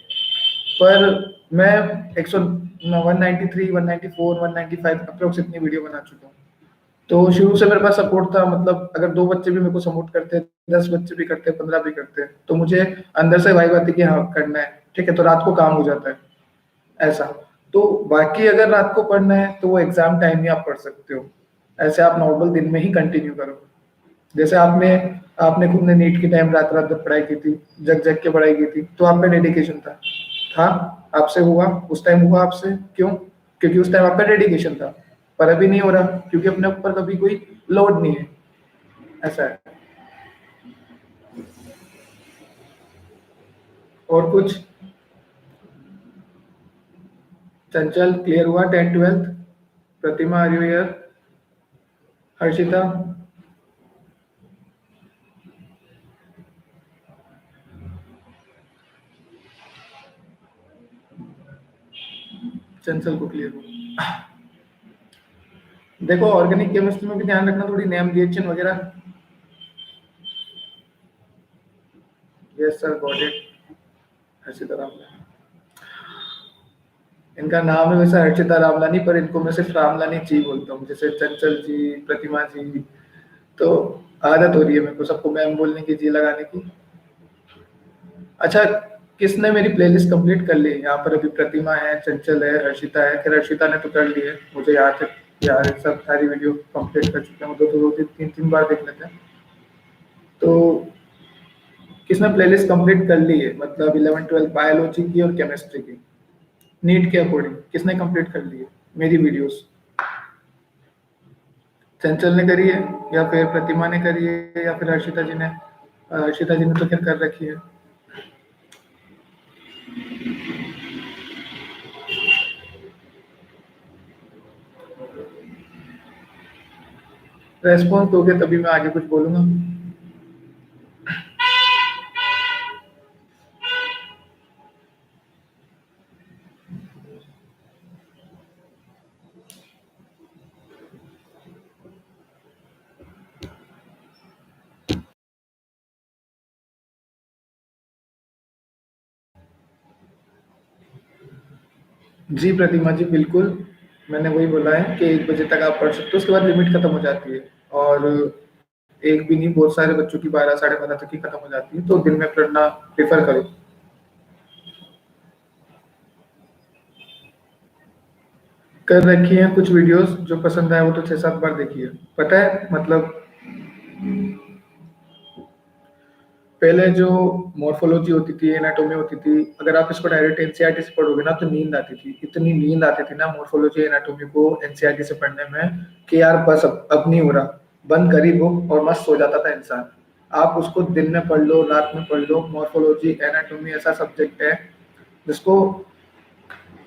पर मैं 100 193 194 195 अप्रोक्स इतनी वीडियो बना चुका हूँ। तो शुरू से मेरे पास सपोर्ट था, मतलब अगर 2 बच्चे भी मेरे को सपोर्ट करते हैं, 10 बच्चे भी करते हैं, 15 भी करते हैं, तो मुझे अंदर से वाइब आती है कि हाँ करना है, ठीक है। तो रात को काम हो जाता है ऐसा। तो बाकी अगर रात को पढ़ना है तो वो एग्जाम टाइम में आप पढ़ सकते हो, ऐसे आप नॉर्मल दिन में ही कंटिन्यू करो। जैसे आपने आपने खुद ने नीट की टाइम रात रात भर पढ़ाई की थी, जग जग के पढ़ाई की थी, तो आपका डेडिकेशन था। आपसे हुआ उस टाइम, हुआ आपसे क्यों? क्योंकि उस टाइम आपका डेडिकेशन था। पर अभी नहीं हो रहा क्योंकि अपने ऊपर कभी कोई लोड नहीं है, ऐसा है। और कुछ? चंचल क्लियर हुआ 10th 12th? Pratima are you here? Harshita? Chanchal को क्लियर हुआ। देखो ऑर्गेनिक केमिस्ट्री में भी ध्यान रखना, थोड़ी नेम रिएक्शन वगैरह। Yes sir got it. Harshita Ramlani, इनका नाम है वैसे हर्षिता रामलानी, पर इनको मैं सिर्फ रामलानी जी बोलता हूँ, जैसे चंचल जी, प्रतिमा जी। तो आदत हो रही है मेरे को सबको मैम बोलने की, जी लगाने की। अच्छा, किसने मेरी प्लेलिस्ट कंप्लीट कर ली? यहाँ पर अभी प्रतिमा है, चंचल है, हर्षिता है। खैर हर्षिता ने तो कर ली है, मुझे याद है यार, सब सारी वीडियो कंप्लीट कर चुके हैं, दो दो तीन तीन बार देख लेते हैं। तो किसने प्लेलिस्ट कंप्लीट कर ली है, मतलब 11th 12th बायोलॉजी की और केमिस्ट्री की नीट के अकॉर्डिंग किसने कंप्लीट कर ली है मेरी वीडियोस? चंचल ने करी है, या फिर प्रतिमा ने करी है, या फिर हर्षिता जी ने? हर्षिता जी ने तो खैर कर रखी है। रेस्पॉन्स दोगे तभी मैं आगे कुछ बोलूंगा। जी प्रतिमा जी बिल्कुल, मैंने वही बोला है कि 1 बजे तक आप पढ़ सकते हो, उसके बाद लिमिट खत्म हो जाती है। और एक भी नहीं, बहुत सारे बच्चों की 12 12:30 तक ही खत्म हो जाती है, तो दिन में पढ़ना प्रेफर करो। कर रखी है कुछ वीडियोस, जो पसंद आए वो तो 6 7 बार देखी है। पता है मतलब पहले जो मॉर्फोलॉजी होती थी, एनाटॉमी होती थी, अगर आप इसको डायरेक्ट एनसीईआरटी से पढ़ोगे ना तो नींद आती थी, इतनी नींद आती थी ना मॉर्फोलॉजी एनाटॉमी को एनसीईआरटी से पढ़ने में, कि यार बस अब नहीं हो रहा, बंद करी बुक और मस्त सो जाता था इंसान। आप उसको दिन में पढ़ लो, रात में पढ़ लो, मॉर्फोलॉजी एनाटॉमी ऐसा सब्जेक्ट है जिसको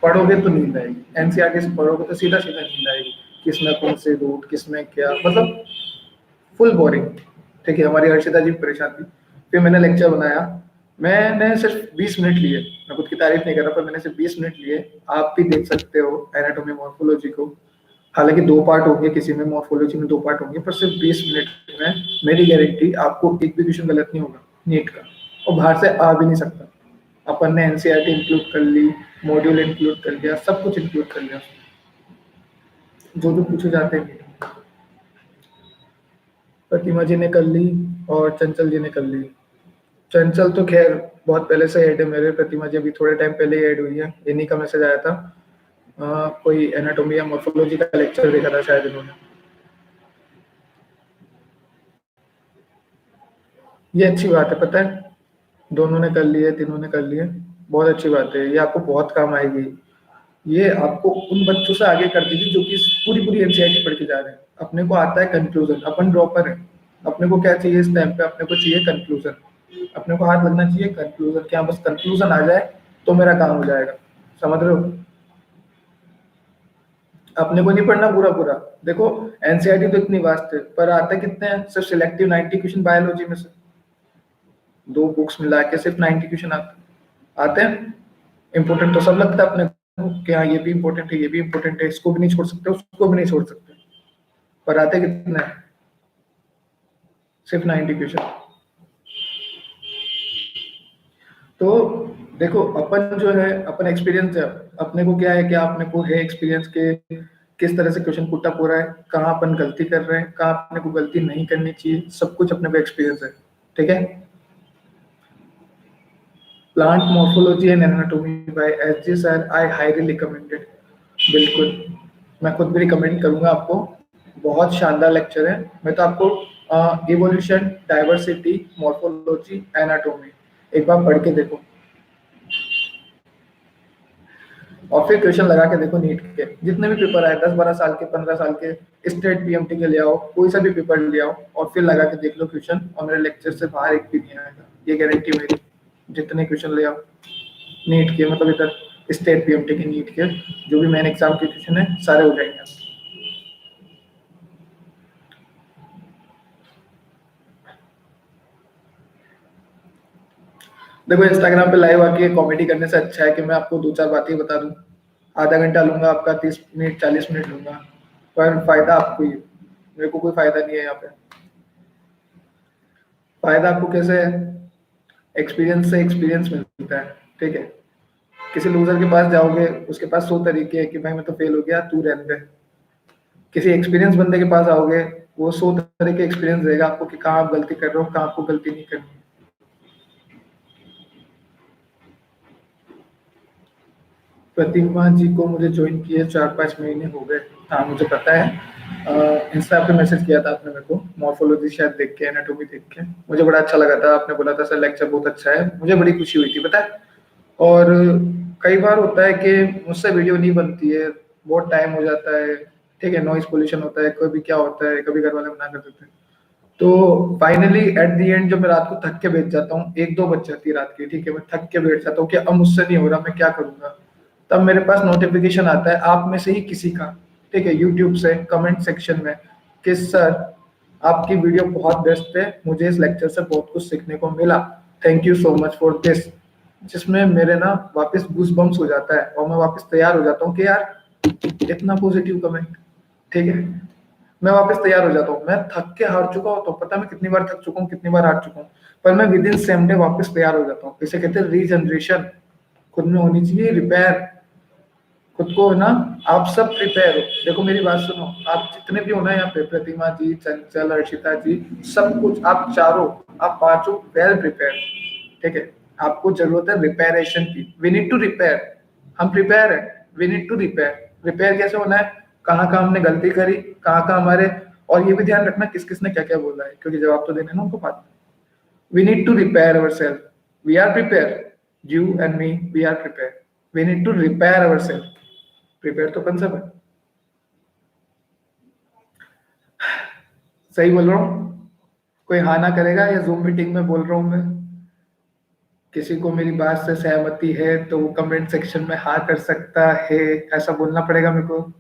पढ़ोगे तो नींद आएगी, एनसीईआरटी से पढ़ोगे तो सीधा सीधा नींद आएगी, किसमें कौन से रूट, किसमें क्या, मतलब फुल बोरिंग। ठीक है, हमारी हर्षिता जी परेशान थी। फिर मैंने लेक्चर बनाया, मैंने सिर्फ 20 मिनट लिए, मैं खुद की तारीफ नहीं कर रहा, पर मैंने सिर्फ 20 मिनट लिए। आप भी देख सकते हो एनाटॉमी मॉर्फोलॉजी को, हालांकि 2 पार्ट होंगे, किसी में मॉर्फोलॉजी में 2 पार्ट होंगे, पर सिर्फ 20 मिनट में मेरी गारंटी आपको एक भी क्वेश्चन गलत नहीं होगा नीट का, और बाहर से आ भी नहीं सकता। अपन ने एनसीईआरटी इंक्लूड कर ली, मॉड्यूल इंक्लूड कर लिया, सब कुछ इंक्लूड कर लिया, जो जो पूछे जाते हैं। प्रतिमा जी ने कर ली और चंचल जी ने कर ली। चंचल तो खैर बहुत पहले से ऐड है मेरे, प्रतिमा जी अभी थोड़े टाइम पहले ही ऐड हुई है, इन्हीं का मैसेज आया था। कोई एनाटॉमी या मॉर्फोलॉजी का लेक्चर देखा था शायद इन्होंने। ये अच्छी बात है, पता है, दोनों ने कर लिए, तीनों ने कर लिए, बहुत अच्छी बात है, ये आपको बहुत काम आएगी। ये आपको उन बच्चों से आगे कर देगी जो कि पूरी पूरी एनसीईआरटी पढ़ के जा रहे हैं। अपने को आता है कंक्लूजन, अपन ड्रॉपर है। अपने को क्या चाहिए इस टाइम पे, अपने को चाहिए कंक्लूजन। अपने को हाथ लगना चाहिए कंक्लूजन, क्या बस कंक्लूजन आ जाए तो मेरा काम हो जाएगा। समझ रहे हो? अपने को नहीं पढ़ना पूरा पूरा। देखो, एनसीईआरटी तो इतनी वास्ट है, पर आते कितने हैं? सिर्फ सिलेक्टिव 90 क्वेश्चन बायोलॉजी में से, दो बुक्स मिला के सिर्फ 90 क्वेश्चन आते हैं। इंपॉर्टेंट तो सब लगता है अपने को कि हाँ ये भी इंपॉर्टेंट है, ये भी इंपॉर्टेंट है, इसको भी नहीं छोड़ सकते, उसको भी नहीं छोड़ सकते, पर आते कितने हैं? सिर्फ 90 क्वेश्चन। तो देखो, अपन जो है, अपन एक्सपीरियंस है, अपने को क्या है, क्या अपने को है एक्सपीरियंस के किस तरह से क्वेश्चन पुट अप हो रहा है, कहाँ अपन गलती कर रहे हैं, कहाँ अपने को गलती नहीं करनी चाहिए, सब कुछ अपने को एक्सपीरियंस है। ठीक है। Plant morphology and anatomy by SG sir, I highly recommended. बिल्कुल, मैं खुद भी रिकमेंड करूंगा आपको। बहुत शानदार लेक्चर है। मैं तो आपको इवोल्यूशन, डाइवर्सिटी, मॉर्फोलॉजी, एनाटॉमी एक बार पढ़ के देखो, और फिर क्वेश्चन लगा के देखो। नीट के जितने भी पेपर आए, 10-12 साल के, 15 साल के, स्टेट पीएमटी के ले आओ, कोई सा भी पेपर ले आओ और फिर लगा के देख लो क्वेश्चन, और मेरे लेक्चर से बाहर एक भी नहीं आएगा, ये गारंटी मेरी। जितने क्वेश्चन ले आओ नीट के, मतलब इधर स्टेट पीएमटी के, नीट के जो भी मेन एग्जाम के क्वेश्चन है, सारे हो जाएंगे आपके। देखो, इंस्टाग्राम पे लाइव आके कॉमेडी करने से अच्छा है कि मैं आपको दो चार बातें बता दूं। आधा घंटा लूंगा आपका, 30 मिनट 40 मिनट लूंगा, पर फायदा आपको ही है, मेरे को कोई फायदा नहीं है यहाँ पे। फायदा आपको कैसे है? एक्सपीरियंस से एक्सपीरियंस मिलता है। ठीक है। किसी लूजर के पास जाओगे, उसके पास 100 तरीके हैं कि भाई मैं तो फेल हो गया, तू रहने दे। किसी एक्सपीरियंस बंदे के पास आओगे, वो 100 तरह के एक्सपीरियंस देगा आपको कि कहाँ आप गलती कर रहे हो, कहाँ आपको गलती नहीं करनी है। प्रतिमा जी को मुझे ज्वाइन किए 4-5 महीने हो गए। हाँ, मुझे पता है, इंस्टा पे मैसेज किया था आपने मेरे को, मॉर्फोलॉजी शायद देख के, एनाटॉमी देख के, मुझे बड़ा अच्छा लगा था। आपने बोला था सर लेक्चर बहुत अच्छा है, मुझे बड़ी खुशी हुई थी, पता है। और कई बार होता है कि मुझसे वीडियो नहीं बनती है, बहुत टाइम हो जाता है। ठीक है, नॉइज पोल्यूशन होता है, कभी क्या होता है, कभी घर वाले मना कर देते हैं। तो फाइनली एट द एंड जब मैं रात को थक के बैठ जाता हूँ, 1-2 बज जाती है रात की, ठीक है, मैं थक के बैठ जाता हूँ कि अब मुझसे नहीं हो रहा, मैं क्या करूंगा। तब मेरे पास नोटिफिकेशन आता है आप में से ही किसी का, ठीक है, यूट्यूब से कमेंट सेक्शन में, कि सर आपकी वीडियो बहुत बेस्ट है, मुझे इस लेक्चर से बहुत कुछ सीखने को मिला, thank you so much for this. जिसमें मेरे ना वापस गूज बम्स हो जाता है, और मैं वापस तैयार हो जाता हूँ कि यार इतना पॉजिटिव कमेंट। ठीक है, मैं वापस तैयार हो जाता हूँ। मैं थक के हार चुका हूँ, तो पता है मैं कितनी बार थक चुका हूँ, कितनी बार हार चुका हूँ, पर मैं विद इन सेम डे वापस तैयार हो जाता हूँ। इसे कहते हैं रीजनरेशन। खुद में होनी चाहिए रिपेयर, खुद को है ना। आप सब प्रिपेयर हो, देखो मेरी बात सुनो, आप जितने भी हो ना यहाँ पे, प्रतिमा जी, चंचल, अर्शिता जी, सब कुछ आप चारों, आप पांचों वेल प्रिपेयर। ठीक है, आपको जरूरत है रिपेयरेशन की, वी नीड टू रिपेयर। हम प्रिपेयर है, we need to repair. Repair कैसे होना है? कहाँ कहाँ हमने गलती करी, कहाँ कहाँ हमारे, और ये भी ध्यान रखना किस किसने क्या क्या बोला है, क्योंकि जवाब तो देने ना उनको बात। We need to repair our self, we are prepare, you and me, we are prepare, we need to repair our self. Prepare तो कौन सा है? सही बोल रहा हूँ? कोई हाँ ना करेगा, या जूम मीटिंग में बोल रहा हूँ मैं? किसी को मेरी बात से सहमति है तो वो कमेंट सेक्शन में हाँ कर सकता है, ऐसा बोलना पड़ेगा मेरे को।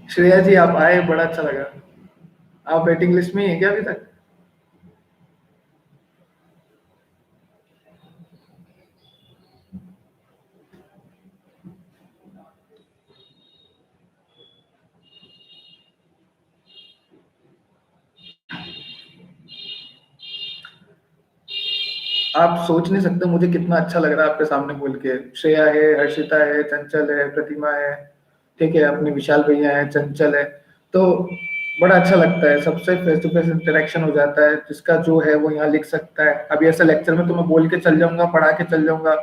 श्रेया जी आप आए, बड़ा अच्छा लगा। आप वेटिंग लिस्ट में ही है क्या अभी तक? आप सोच नहीं सकते मुझे कितना अच्छा लग रहा है आपके सामने बोल के। श्रेया है, हर्षिता है, चंचल है, प्रतिमा है, ठीक है, अपने विशाल भैया है, चंचल है। तो बड़ा अच्छा लगता है, सबसे फेस टू फेस इंटरेक्शन हो जाता है, जिसका जो है वो यहाँ लिख सकता है। अभी ऐसा लेक्चर में तो मैं बोल के चल जाऊंगा, पढ़ा के चल जाऊंगा,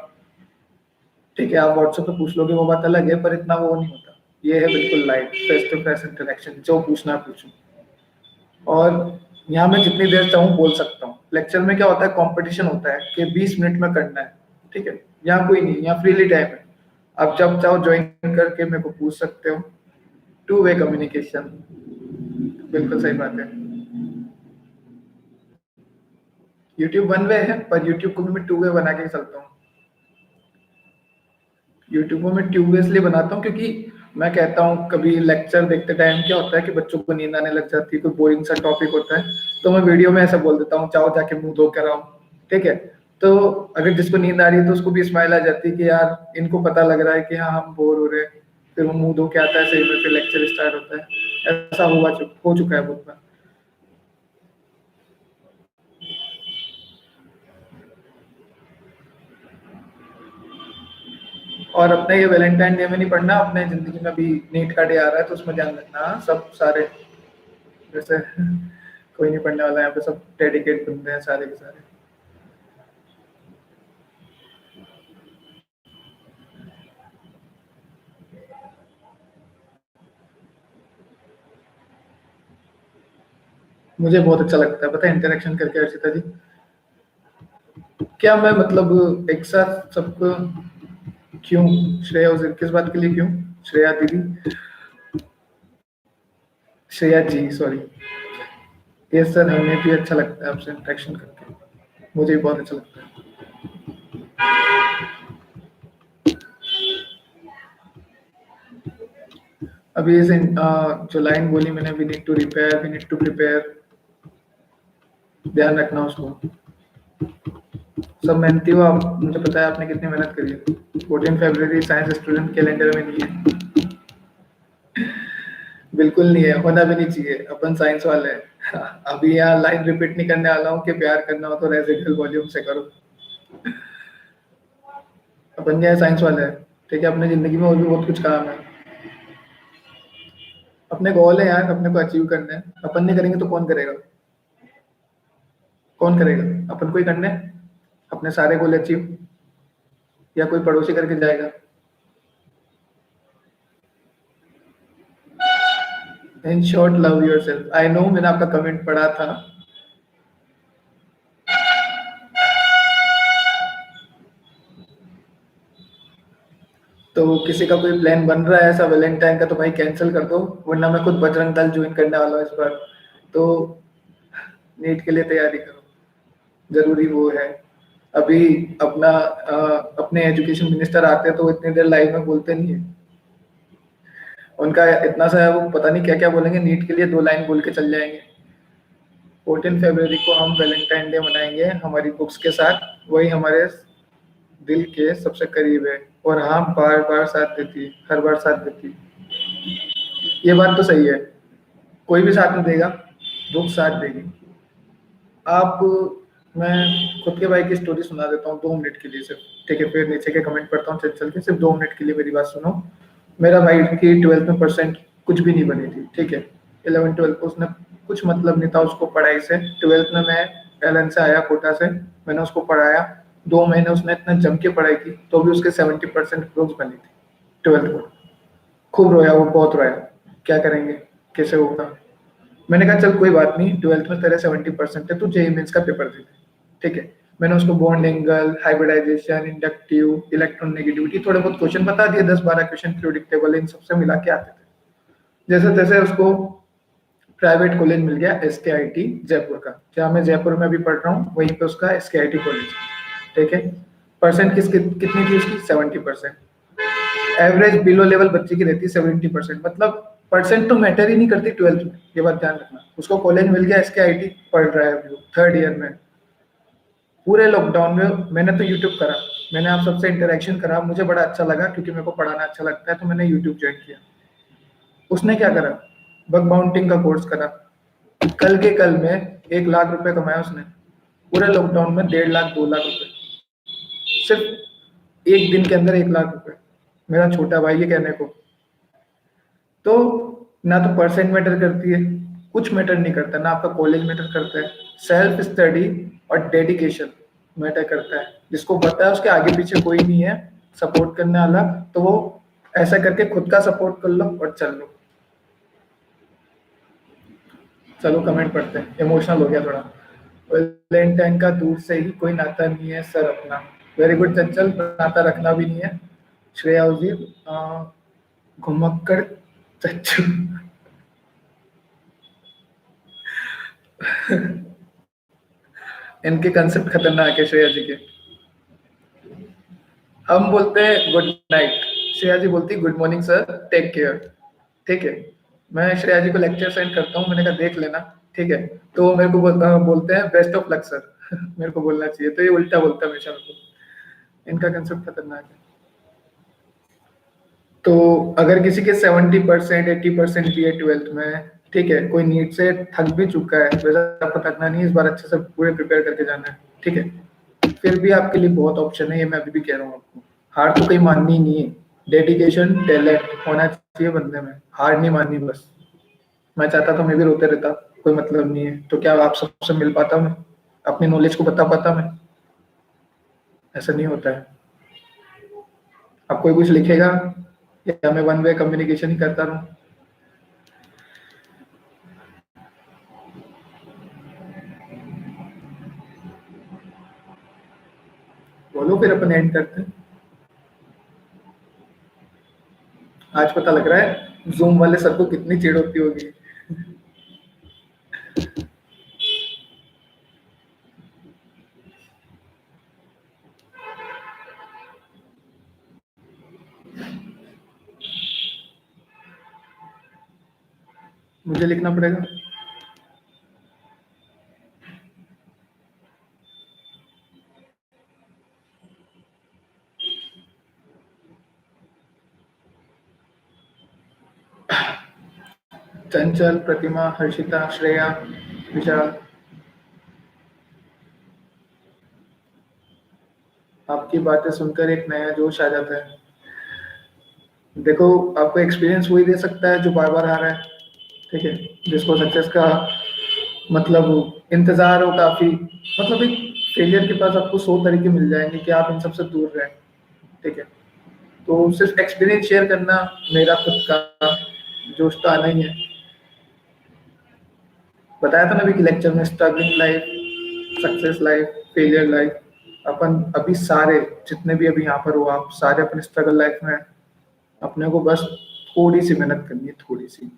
ठीक है, आप व्हाट्सएप पे पूछ लोगे वो बात अलग है, पर इतना वो नहीं होता। ये है बिल्कुल live face to face interaction, जो पूछना पूछूं। और यहाँ मैं जितनी देर चाहूँ बोल सकता हूँ। लेक्चर में क्या होता है, कंपटीशन होता है कि 20 मिनट में करना है, ठीक है। यहाँ कोई नहीं, यहाँ फ्रीली टाइम है, आप जब चाहो ज्वाइन करके मेरे को पूछ सकते हो। टू वे कम्युनिकेशन, बिल्कुल सही बात है। यूट्यूब वन वे है, पर यूट्यूब को भी मैं टू वे बना के चलता हूँ। यूट्यूब को मैं टू वे इसलिए बनाता हूँ क्योंकि मैं कहता हूँ कभी लेक्चर देखते टाइम क्या होता है कि बच्चों को नींद आने लग जाती है, कोई बोरिंग सा टॉपिक होता है, तो मैं वीडियो में ऐसा बोल देता हूँ, चाहो जाके मुंह धो कर आओ, ठीक है। तो अगर जिसको नींद आ रही है तो उसको भी स्माइल आ जाती है कि यार इनको पता लग रहा है कि हाँ हम बोर हो रहे हैं, फिर वो मुंह धो के आता है, सही में फिर लेक्चर स्टार्ट होता है। ऐसा हो चुका है बहुत बार। और अपने ये वैलेंटाइन डे में नहीं पढ़ना, अपने जिंदगी में अभी नीट का डे आ रहा है तो उसमें ध्यान रखना, हाँ, सब सारे जैसे कोई नहीं पढ़ने वाला, यहाँ पे सब डेडिकेट बंदे हैं सारे के सारे। मुझे बहुत अच्छा लगता है पता है इंटरेक्शन करके अर्चिता जी। क्या मैं मतलब एक साथ सबको, क्यों श्रेया उसे किस बात के लिए, क्यों श्रेया दीदी, श्रेया जी सॉरी। ये सर हमें भी अच्छा लगता है आपसे इंटरेक्शन करके, मुझे भी बहुत अच्छा लगता है। अभी इस जो लाइन बोली मैंने, we need to repair, we need to prepare, ध्यान रखना उसको। सब मेहनती हो आप, मुझे पता है आपने कितनी मेहनत करी है। 14 फरवरी साइंस स्टूडेंट कैलेंडर में नहीं है, बिल्कुल नहीं है, होना भी नहीं चाहिए, अपन साइंस वाले हैं। हाँ, अभी यहाँ लाइन रिपीट नहीं करने वाला हूँ कि प्यार करना हो तो रेजिडुअल वॉल्यूम से करो। अपन क्या है, साइंस वाले हैं, ठीक है। अपने जिंदगी में और भी बहुत कुछ काम है, अपने गोल है यार, अपने को अचीव करना है। अपन नहीं करेंगे तो कौन करेगा, कौन करेगा, अपन को ही करने हैं अपने सारे गोल अचीव, या कोई पड़ोसी करके जाएगा। In short love yourself, I know, मैंने आपका कमेंट पढ़ा था। तो किसी का कोई प्लान बन रहा है ऐसा वैलेंटाइन का तो भाई कैंसिल कर दो, वरना मैं खुद बजरंग दल ज्वाइन करने वाला हूँ इस बार। तो नीट के लिए तैयारी करो, जरूरी वो है। अभी अपना अपने एजुकेशन मिनिस्टर आते हैं तो वो इतनी देर लाइव में बोलते नहीं है, उनका इतना सा है, वो पता नहीं क्या क्या बोलेंगे, नीट के लिए 2 लाइन बोल के चल जाएंगे। 14 फरवरी को हम वैलेंटाइन डे मनाएंगे हमारी बुक्स के साथ, वही हमारे दिल के सबसे करीब है, और हाँ बार बार साथ देती है, हर बार साथ देती है। ये बात तो सही है, कोई भी साथ नहीं देगा, बुक साथ देगी। आप, मैं खुद के भाई की स्टोरी सुना देता हूँ 2 मिनट के लिए सिर्फ, ठीक है, फिर नीचे के कमेंट पढ़ता हूँ चल चल के, सिर्फ 2 मिनट के लिए मेरी बात सुनो। मेरा भाई की 12th में परसेंट कुछ भी नहीं बनी थी, ठीक है। 11 12 उसने कुछ मतलब नहीं था उसको पढ़ाई से। 12th में मैं एलन से आया कोटा से, मैंने उसको पढ़ाया, 2 महीने उसने इतना जम के पढ़ाई की तो भी उसके 70% ग्रोथ बनी थी 12th को। खूब रोया वो, बहुत रोया, क्या करेंगे, कैसे होगा। मैंने कहा चल कोई बात नहीं, 12th में तेरे 70% है, तू जेईई मेंस का पेपर दे दे, ठीक है। मैंने उसको bond angle, hybridisation, inductive, electron negativity, थोड़े बहुत क्वेश्चन बता दिए, 10 12 क्वेश्चन पीरियोडिक टेबल इन सबसे मिला के आते थे। जैसे तैसे उसको प्राइवेट कॉलेज मिल गया, SKIT जयपुर का, जहाँ मैं जयपुर में भी पढ़ रहा हूँ, वहीं पे उसका SKIT कॉलेज, ठीक है। परसेंट कितनी थी उसकी, 70%। एवरेज बिलो लेवल बच्चे की रहती है 70%, मतलब परसेंट तो मैटर ही नहीं करती 12th में, ये बात ध्यान रखना। उसको कॉलेज मिल गया, SKIT पढ़ रहा है अभी, 3rd ईयर में। पूरे लॉकडाउन में मैंने तो यूट्यूब करा, मैंने आप सबसे इंटरेक्शन करा, मुझे बड़ा अच्छा लगा क्योंकि मेरे को पढ़ाना अच्छा लगता है, तो मैंने यूट्यूब ज्वाइन किया। उसने क्या करा, बग बाउंटिंग का कोर्स करा, कल के कल में 1 लाख रुपए कमाया उसने, पूरे लॉकडाउन में 1.5 लाख 2 लाख रुपए, सिर्फ एक दिन के अंदर 1 लाख रुपए, मेरा छोटा भाई ये कहने को। तो ना तो परसेंट मैटर करती है, कुछ मैटर नहीं करता, ना आपका कॉलेज मैटर करता है, सेल्फ स्टडी और डेडिकेशन मैटर करता है। जिसको पता है उसके आगे पीछे कोई नहीं है सपोर्ट करने वाला, तो वो ऐसा करके खुद का सपोर्ट कर लो और चल लो। चलो कमेंट पढ़ते हैं, इमोशनल हो गया थोड़ा। वैलेंटाइन का दूर से ही कोई नाता नहीं है सर अपना। वेरी गुड चंचल, नाता रखना भी नहीं है। श्रेया उजीर, घुमक्कड़ चच्चू। इनके कंसेप्ट खतरनाक है श्रेया जी के। हम बोलते हैं गुड नाइट, श्रेया जी बोलती good morning sir, take care. ठीक है, मैं श्रेया जी को लेक्चर सेंड करता हूँ, मैंने कहा देख लेना। ठीक है, तो वो मेरे को बोलते हैं बेस्ट ऑफ लक सर। मेरे को बोलना चाहिए, तो ये उल्टा बोलता है हमेशा मेरे को। इनका कंसेप्ट खतरनाक है। तो अगर किसी के 70% 80% भी है 12th में, ठीक है, कोई नीट से थक भी चुका है, वैसा आपको थकना नहीं है, इस बार अच्छे से पूरे प्रिपेयर करके जाना है। ठीक है, फिर भी आपके लिए बहुत ऑप्शन है, ये मैं अभी भी कह रहा हूँ आपको। हार तो कहीं माननी नहीं है, डेडिकेशन टैलेंट होना चाहिए बंदे में, हार नहीं माननी बस। मैं चाहता था मैं भी रोते रहता, कोई मतलब नहीं है, तो क्या आप सबसे मिल पाता मैं, अपनी नॉलेज को बता पाता मैं? ऐसा नहीं होता है। अब कोई कुछ लिखेगा या मैं वन वे कम्युनिकेशन ही करता रहूं? बोलो फिर अपन एंड करते हैं। आज पता लग रहा है जूम वाले सर को कितनी चिढ़ होती होगी। मुझे लिखना पड़ेगा। चंचल, प्रतिमा, हर्षिता, श्रेया, विशाल, आपकी बातें सुनकर एक नया जोश आ जाता है। देखो, आपको एक्सपीरियंस वही दे सकता है जो बार बार आ रहा है। ठीक है, जिसको सक्सेस का मतलब इंतजार हो काफी, मतलब एक फेलियर के पास आपको 100 तरीके मिल जाएंगे कि आप इन सबसे दूर रहें। ठीक है, तो सिर्फ एक्सपीरियंस शेयर करना, मेरा खुद का जोश तो आना ही है। बताया था ना अभी कि लेक्चर में, struggling life, success life, failure life. अपन अभी सारे जितने भी अभी यहाँ पर हो, आप सारे अपने स्ट्रगल लाइफ में हैं। अपने को बस थोड़ी सी मेहनत करनी है, थोड़ी सी।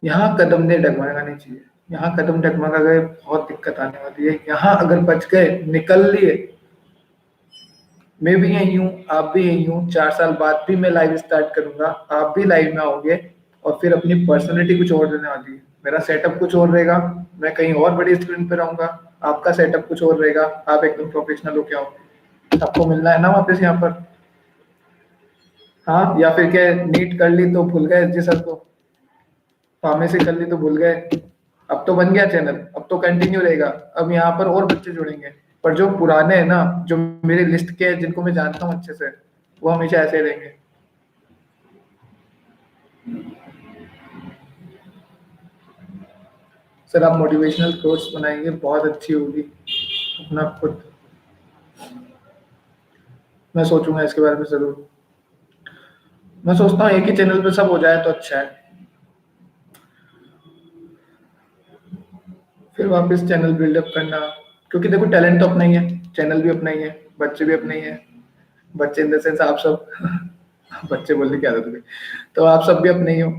यहाँ कदम नहीं डगमगाने चाहिए। यहाँ कदम डगमगा गए बहुत दिक्कत आने वाली है। यहाँ अगर बच गए, निकल लिए, मैं भी यही हूँ, आप भी यही हूँ, 4 साल बाद भी मैं लाइव स्टार्ट करूंगा, आप भी लाइव में आओगे, और फिर अपनी पर्सनैलिटी कुछ और रहने वाली है। मेरा सेटअप कुछ और रहेगा, मैं कहीं और बड़ी स्क्रीन पे रहूंगा, आपका सेटअप कुछ और रहेगा, आप एकदम प्रोफेशनल होके आओ। आपको मिलना है ना वापस यहाँ पर? हाँ, या फिर क्या, नीट कर ली तो भूल गए जी सर को, फार्मेसी कर ली तो भूल गए? अब तो बन गया चैनल, अब तो कंटिन्यू रहेगा, अब यहाँ पर और बच्चे जुड़ेंगे। पर जो पुराने हैं ना, जो मेरे लिस्ट के हैं, जिनको मैं जानता हूँ अच्छे से, वो हमेशा ऐसे ही रहेंगे। सर आप मोटिवेशनल कोर्स बनाएंगे, बहुत अच्छी होगी। अपना खुद, मैं सोचूंगा इसके बारे में जरूर। मैं सोचता हूँ एक ही चैनल पे सब हो जाए तो अच्छा है, फिर वापस चैनल बिल्डअप करना। क्योंकि देखो, टैलेंट तो अपना ही है, चैनल भी अपना ही है, बच्चे भी अपने ही है। बच्चे इन द सेंस आप सब। बच्चे बोलने की आदत हो गई, तो आप सब भी अपने ही हो।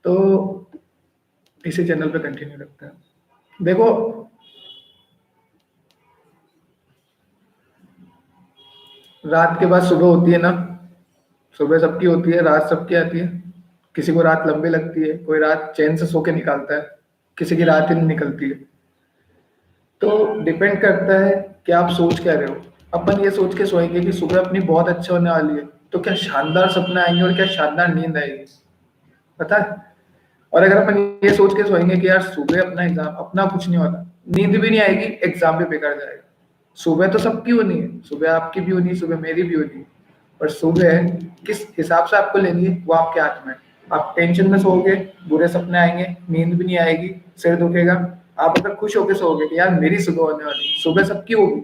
तो इसी चैनल पे कंटिन्यू रखते हैं। देखो, रात के बाद सुबह होती है ना, सुबह सबकी होती है, रात सबकी आती है। किसी को रात लंबी लगती है, कोई रात चैन से सो के निकालता है, किसी की रात ही नहीं निकलती है। तो डिपेंड करता है कि आप सोच क्या रहे हो। अपन ये सोच के सोएंगे कि सुबह अपनी बहुत अच्छी होने वाली है, तो क्या शानदार सपने आएंगे और क्या शानदार नींद आएगी, पता है? और अगर अपन ये सोच के सोएंगे कि यार सुबह अपना एग्जाम, अपना कुछ नहीं होता, नींद भी नहीं आएगी, एग्जाम भी बेकार जाएगा। सुबह तो सबकी होनी है, सुबह आपकी भी होनी है, सुबह मेरी भी होनी है, पर सुबह किस हिसाब से आपको लेनी है वो आपके हाथ में है। आप टेंशन में सोओगे, बुरे सपने आएंगे, नींद भी नहीं आएगी, सिर दुखेगा। आप अगर खुश होकर सोओगे कि यार मेरी सुबह होने वाली, सुबह सबकी होगी।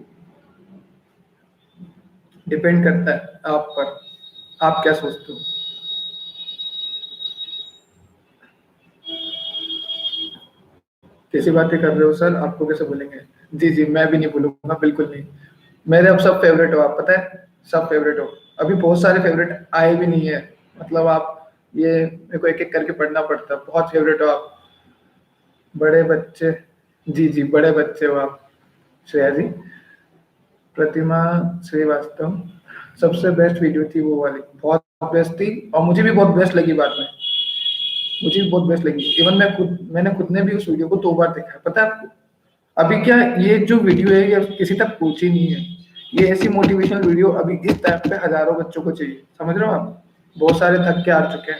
डिपेंड करता है आप पर, आप क्या सोचते हो। कैसी बातें कर रहे हो सर, आपको कैसे बोलेंगे। जी जी, मैं भी नहीं भूलूंगा, बिल्कुल नहीं। मेरे अब सब फेवरेट हो आप, पता है, सब फेवरेट हो। अभी बहुत सारे फेवरेट आए भी नहीं है, मतलब आप, ये मेरे को एक एक करके पढ़ना पड़ता है। बहुत फेवरेट हो आप, बड़े बच्चे। जी जी, बड़े बच्चे हो आप। श्रेया जी, प्रतिमा श्रीवास्तव, सबसे बेस्ट वीडियो थी वो वाली, बहुत बेस्ट थी। और मुझे भी बहुत बेस्ट लगी बाद में, मुझे भी बहुत बेस्ट लगी। इवन मैंने खुद ने भी उस वीडियो को 2 बार देखा है, पता है आपको। अभी क्या, ये जो वीडियो है ये किसी तक पहुंची नहीं है। ये ऐसी मोटिवेशनल वीडियो अभी इस टाइम पे हजारों बच्चों को चाहिए, समझ रहे हो आप। बहुत सारे थक के हार चुके हैं।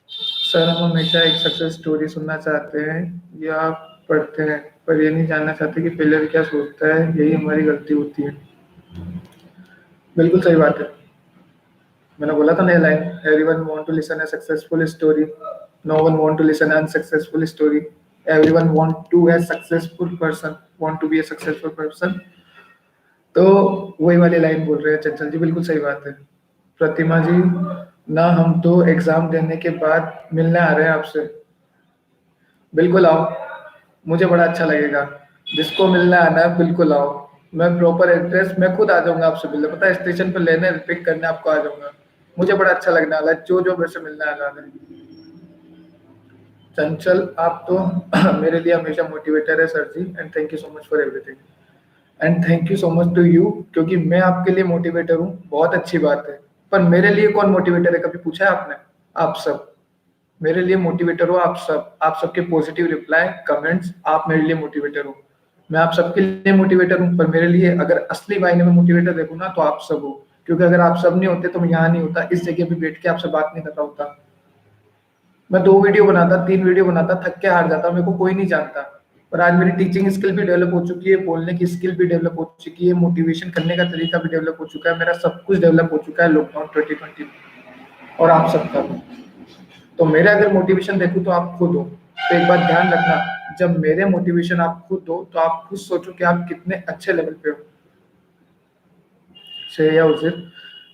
सर हम हमेशा एक सक्सेस स्टोरी सुनना चाहते हैं या पढ़ते हैं, पर ये नहीं जानना चाहते कि फेलियर क्या सोचता है, यही हमारी गलती होती है। बिल्कुल सही बात है। मैंने बोला था नया line, everyone want to listen a successful story, no one want to listen unsuccessful story, everyone want to a successful person, want to be a successful person. तो वही वाली लाइन बोल रहे हैं चंचल जी, बिल्कुल सही बात है। प्रतिमा जी, ना हम तो एग्जाम देने के बाद मिलने आ रहे हैं आपसे। बिल्कुल आओ, मुझे बड़ा अच्छा लगेगा। जिसको मिलने आना है बिल्कुल आओ। मैं प्रॉपर एड्रेस मैं खुद आ जाऊंगा आपसे मिलने, पता है, स्टेशन पर लेने पिक करने आपको आ जाऊंगा। मुझे बड़ा अच्छा लगने वाला है जो जो मेरे से मिलने आने वाला है। चंचल आप तो मेरे लिए हमेशा मोटिवेटर है sir ji, and thank you so much for everything. And thank you so much to you, क्योंकि मैं आपके लिए मोटिवेटर हूँ, बहुत अच्छी बात है। पर मेरे लिए कौन मोटिवेटर है, कभी पूछा है आपने। आप सब मेरे लिए मोटिवेटर हो, आप सब, आप सबके पॉजिटिव रिप्लाई कमेंट्स, आप मेरे लिए मोटिवेटर हो। मैं आप सबके लिए मोटिवेटर हूँ, पर मेरे लिए अगर असली मायने में मोटिवेटर देखो ना तो आप सब हो। क्योंकि अगर आप सब नहीं होते तो मैं यहाँ नहीं होता, इस जगह पे बैठ के आपसे बात नहीं कर रहा होता। मैं 2 वीडियो बनाता, 3 वीडियो बनाता, थक के हार जाता, मेरे को कोई नहीं जानता। पर आज मेरी टीचिंग स्किल भी डेवलप हो चुकी है, बोलने की स्किल भी डेवलप हो चुकी है, मोटिवेशन करने का तरीका भी डेवलप हो चुका है, मेरा सब कुछ डेवलप हो चुका है लॉकडाउन 2020 में। और आप सबका भी। तो मेरे अगर मोटिवेशन देखूं तो आप खुद हो। तो एक बात ध्यान रखना, जब मेरे मोटिवेशन आप खुद हो तो आप खुद सोचो कि आप कितने अच्छे लेवल पे हो। श्रेया उजिर,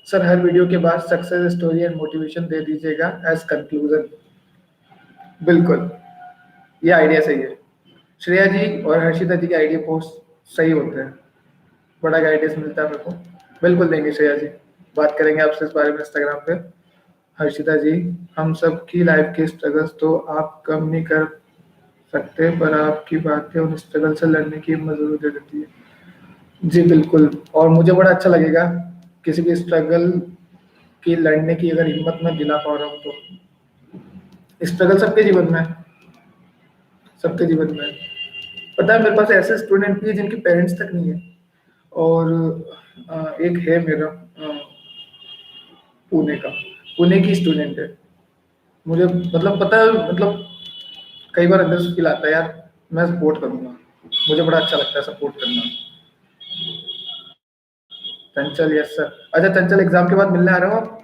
सर हर वीडियो के बाद सक्सेस स्टोरी एंड मोटिवेशन दे दीजिएगा एज कंक्लूजन। बिल्कुल, ये आइडिया सही है। श्रेया जी और हर्षिता जी के आइडिया पोस्ट सही होते हैं, बड़ा गाइडेंस मिलता है मेरे को। बिल्कुल देंगे श्रेया जी, बात करेंगे आपसे इस बारे में इंस्टाग्राम पे। हर्षिता जी, हम सब की लाइफ के स्ट्रगल्स तो आप कम नहीं कर सकते, पर आपकी बातें उन स्ट्रगल से लड़ने की हिम्मत जरूर दे देती है। जी बिल्कुल, और मुझे बड़ा अच्छा लगेगा किसी भी स्ट्रगल की लड़ने की अगर हिम्मत मैं दिला पा रहा हूँ तो। स्ट्रगल सबके जीवन में है, सबके जीवन में है। पता है मेरे पास ऐसे स्टूडेंट भी है जिनके पेरेंट्स तक नहीं है। और एक है मेरा पुणे का, पुणे की स्टूडेंट है। मुझे मतलब पता है, मतलब कई बार अंदर से फील आता है यार, मैं सपोर्ट करूंगा, मुझे बड़ा अच्छा लगता है सपोर्ट करना। चंचल, यस सर। अच्छा चंचल, एग्जाम के बाद मिलने आ रहे हो आप।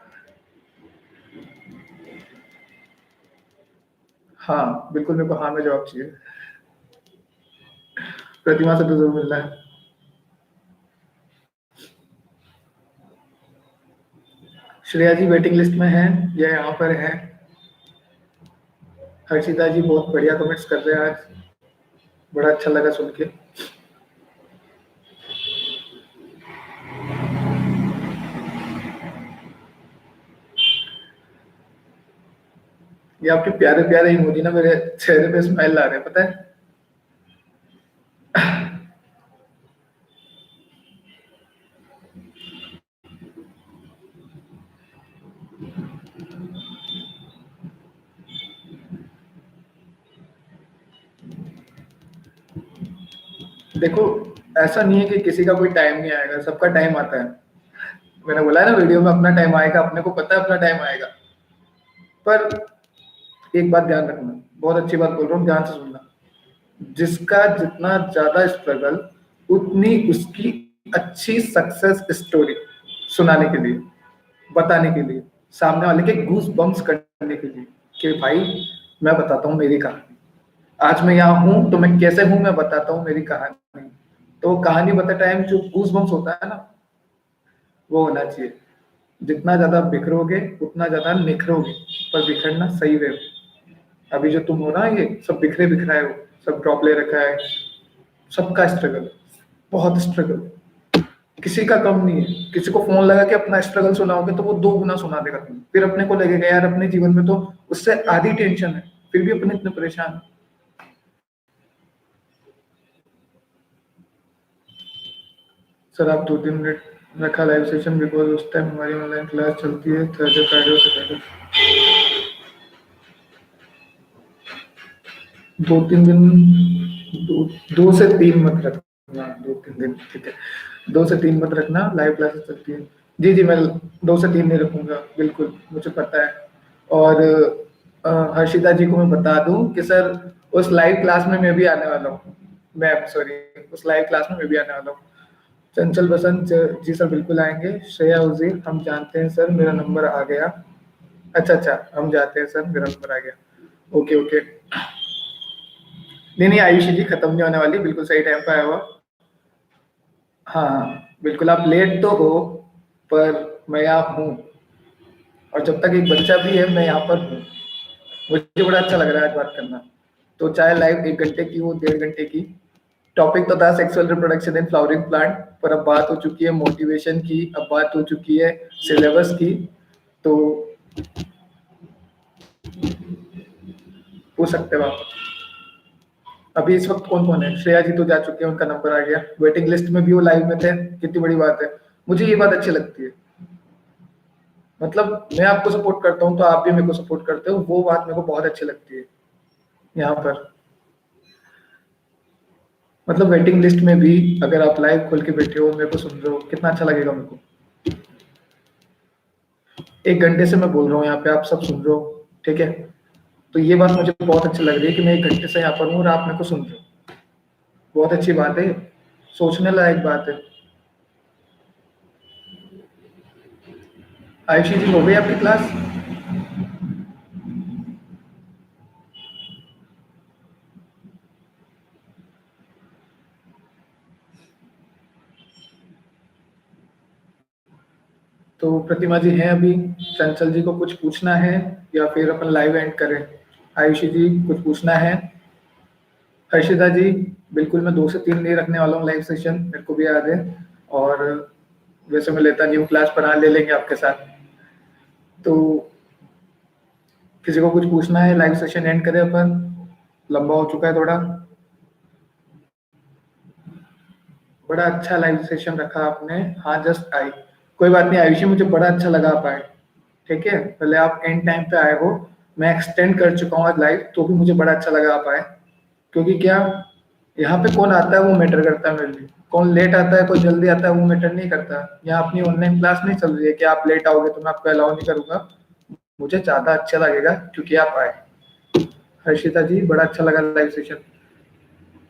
हाँ बिल्कुल, मेरे को हाँ में जवाब चाहिए। प्रतिमा से तो जरूर मिलना है। श्रेया जी वेटिंग लिस्ट में है, ये यहाँ पर है। हर्षिता जी बहुत बढ़िया कमेंट्स कर रहे हैं आज, बड़ा अच्छा लगा सुन के। ये आपके प्यारे प्यारे इमोजी ना मेरे चेहरे पे स्माइल ला रहे हैं, पता है। देखो, ऐसा नहीं है कि किसी का कोई टाइम नहीं आएगा, सबका टाइम आता है। मैंने बोला है ना वीडियो में, अपना टाइम आएगा, अपने को पता है अपना टाइम आएगा। पर एक बात ध्यान रखना, बहुत अच्छी बात बोल रहा हूँ, ध्यान से सुनना। जिसका जितना ज्यादा स्ट्रगल, उतनी उसकी अच्छी सक्सेस स्टोरी सुनाने के लिए, बताने के लिए। सामने वाले के गूस बम्स करने के लिए कि भाई मैं बताता हूँ मेरी कहानी, आज मैं यहाँ हूँ तो मैं कैसे हूँ मैं बताता हूँ मेरी कहानी। तो कहानी बताते टाइम जो गूस बम्स होता है ना, वो होना चाहिए। जितना ज्यादा बिखरोगे उतना ज्यादा निखरोगे, पर बिखरना सही वे में। अभी जो तुम हो ना, ये सब बिखरे बिखराए हो, सब ड्रॉप ले रखा है, सबका स्ट्रगल, बहुत स्ट्रगल, किसी का कम नहीं है। किसी को फोन लगा के अपना स्ट्रगल सुनाओगे तो वो 2 गुना सुना देगा तुम्हें, फिर अपने को लगेगा यार अपने जीवन में तो उससे आधी टेंशन है, फिर भी अपने इतने परेशान है। सर आप 2-3 मिनट रखा लाइव सेशन, बिकॉज उस टाइम हमारी ऑनलाइन क्लास चलती है थर्सडे फ्राइडे और सैटरडे। 2-3 दिन, 2 से 3 मत रखना, 2-3 दिन ठीक है। 2 से 3 मत रखना, लाइव क्लासेस चलती है। जी जी, मैं 2 से 3 नहीं रखूंगा, बिल्कुल मुझे पता है। और हर्षिता जी को मैं बता दूं कि सर उस लाइव क्लास में मैं भी आने वाला हूँ, मैम सॉरी, उस लाइव क्लास में मैं भी आने वाला हूँ। चंचल बसंत जी सर बिल्कुल आएंगे। श्रेया उजीर हम जानते हैं सर, मेरा नंबर आ गया। अच्छा अच्छा, हम जाते हैं सर, मेरा नंबर आ गया। Okay okay. नहीं नहीं आयुषी जी, खत्म नहीं होने वाली, बिल्कुल सही टाइम पे आया हुआ। हाँ हाँ बिल्कुल, आप लेट तो हो पर मैं यहाँ हूँ, और जब तक एक बच्चा भी है मैं यहाँ पर हूँ। मुझे बड़ा अच्छा लग रहा है आज बात करना। तो चाहे लाइव 1 घंटे की हो, 1.5 घंटे की, टॉपिक तो था sexual reproduction in flowering plant, पर अब बात हो चुकी है मोटिवेशन की, अब बात हो चुकी है सिलेबस की। तो पूछ सकते हो आप। अभी इस वक्त कौन कौन है? श्रेया जी तो जा चुके हैं, उनका नंबर आ गया, वेटिंग लिस्ट में भी वो लाइव में थे, कितनी बड़ी बात है। मुझे ये बात अच्छी लगती है, मतलब मैं आपको सपोर्ट करता हूँ तो आप भी मेरे को सपोर्ट करते हो, वो बात मेरे को बहुत अच्छी लगती है यहाँ पर। मतलब वेटिंग लिस्ट में भी अगर आप लाइव खोल के बैठे हो, मेरे को सुन रहे हो, कितना अच्छा लगेगा मेरे को। 1 घंटे से मैं बोल रहा हूँ यहाँ पे, आप सब सुन रहे हो, ठीक है। तो ये बात मुझे बहुत अच्छी लग रही है कि मैं 1 घंटे से यहाँ पर हूँ और आप मेरे को सुन रहे हो, बहुत अच्छी बात है, सोचने लायक बात है। आयुषी जी हो गई आपकी क्लास? तो प्रतिमा जी हैं अभी? चंचल जी को कुछ पूछना है या फिर अपन लाइव एंड करें? आयुषी जी कुछ पूछना है? हर्षिता जी, बिल्कुल मैं 2 से 3 नहीं रखने वाला हूँ लाइव सेशन, मेरे को भी याद है। और वैसे मैं लेता नहीं हूँ क्लास, पर हाँ ले लेंगे आपके साथ। तो किसी को कुछ पूछना है, लाइव सेशन एंड करें अपन, लंबा हो चुका है थोड़ा। बड़ा अच्छा लाइव सेशन रखा आपने, हाँ जस्ट आई। कोई बात नहीं आयुषी, मुझे बड़ा अच्छा लगा आप आए, ठीक है। पहले आप एंड टाइम पे आए हो, मैं एक्सटेंड कर चुका हूँ आज लाइव, तो भी मुझे बड़ा अच्छा लगा आप आए। क्योंकि क्या, यहाँ पे कौन आता है वो मैटर करता है मेरे लिए, कौन लेट आता है कोई जल्दी आता है वो मैटर नहीं करता। यहाँ अपनी ऑनलाइन क्लास नहीं चल रही है कि आप लेट आओगे तो मैं आपको अलाउ नहीं करूंगा, मुझे ज्यादा अच्छा लगेगा क्योंकि आप आए। हर्षिता जी बड़ा अच्छा लगा लाइव सेशन।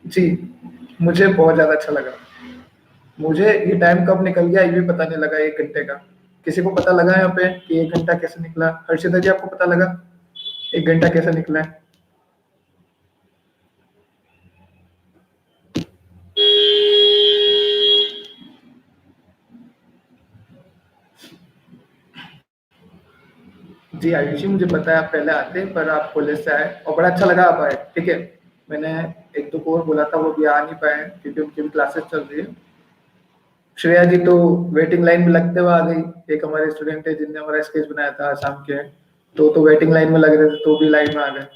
जी, मुझे बहुत ज्यादा अच्छा लगा। मुझे ये टाइम कब निकल गया ये भी पता नहीं लगा, 1 घंटे का। किसी को पता लगा यहाँ पे कि 1 घंटा कैसे निकला? हर्षिता जी आपको पता लगा 1 घंटा कैसे निकला है? जी आयुषी, मुझे पता है आप पहले आते, पर आप कॉलेज से आए और बड़ा अच्छा लगा आप आए, ठीक है। मैंने एक दो को और बोला था, वो भी आ नहीं पाए क्योंकि उनकी भी क्लासेस चल रही है। श्रेया जी तो वेटिंग लाइन में लगते हुए आ गई, एक हमारे स्टूडेंट है जिनने हमारा स्केच बनाया था आसाम के, तो वेटिंग लाइन में लग रहे थे तो भी लाइन में आ गए।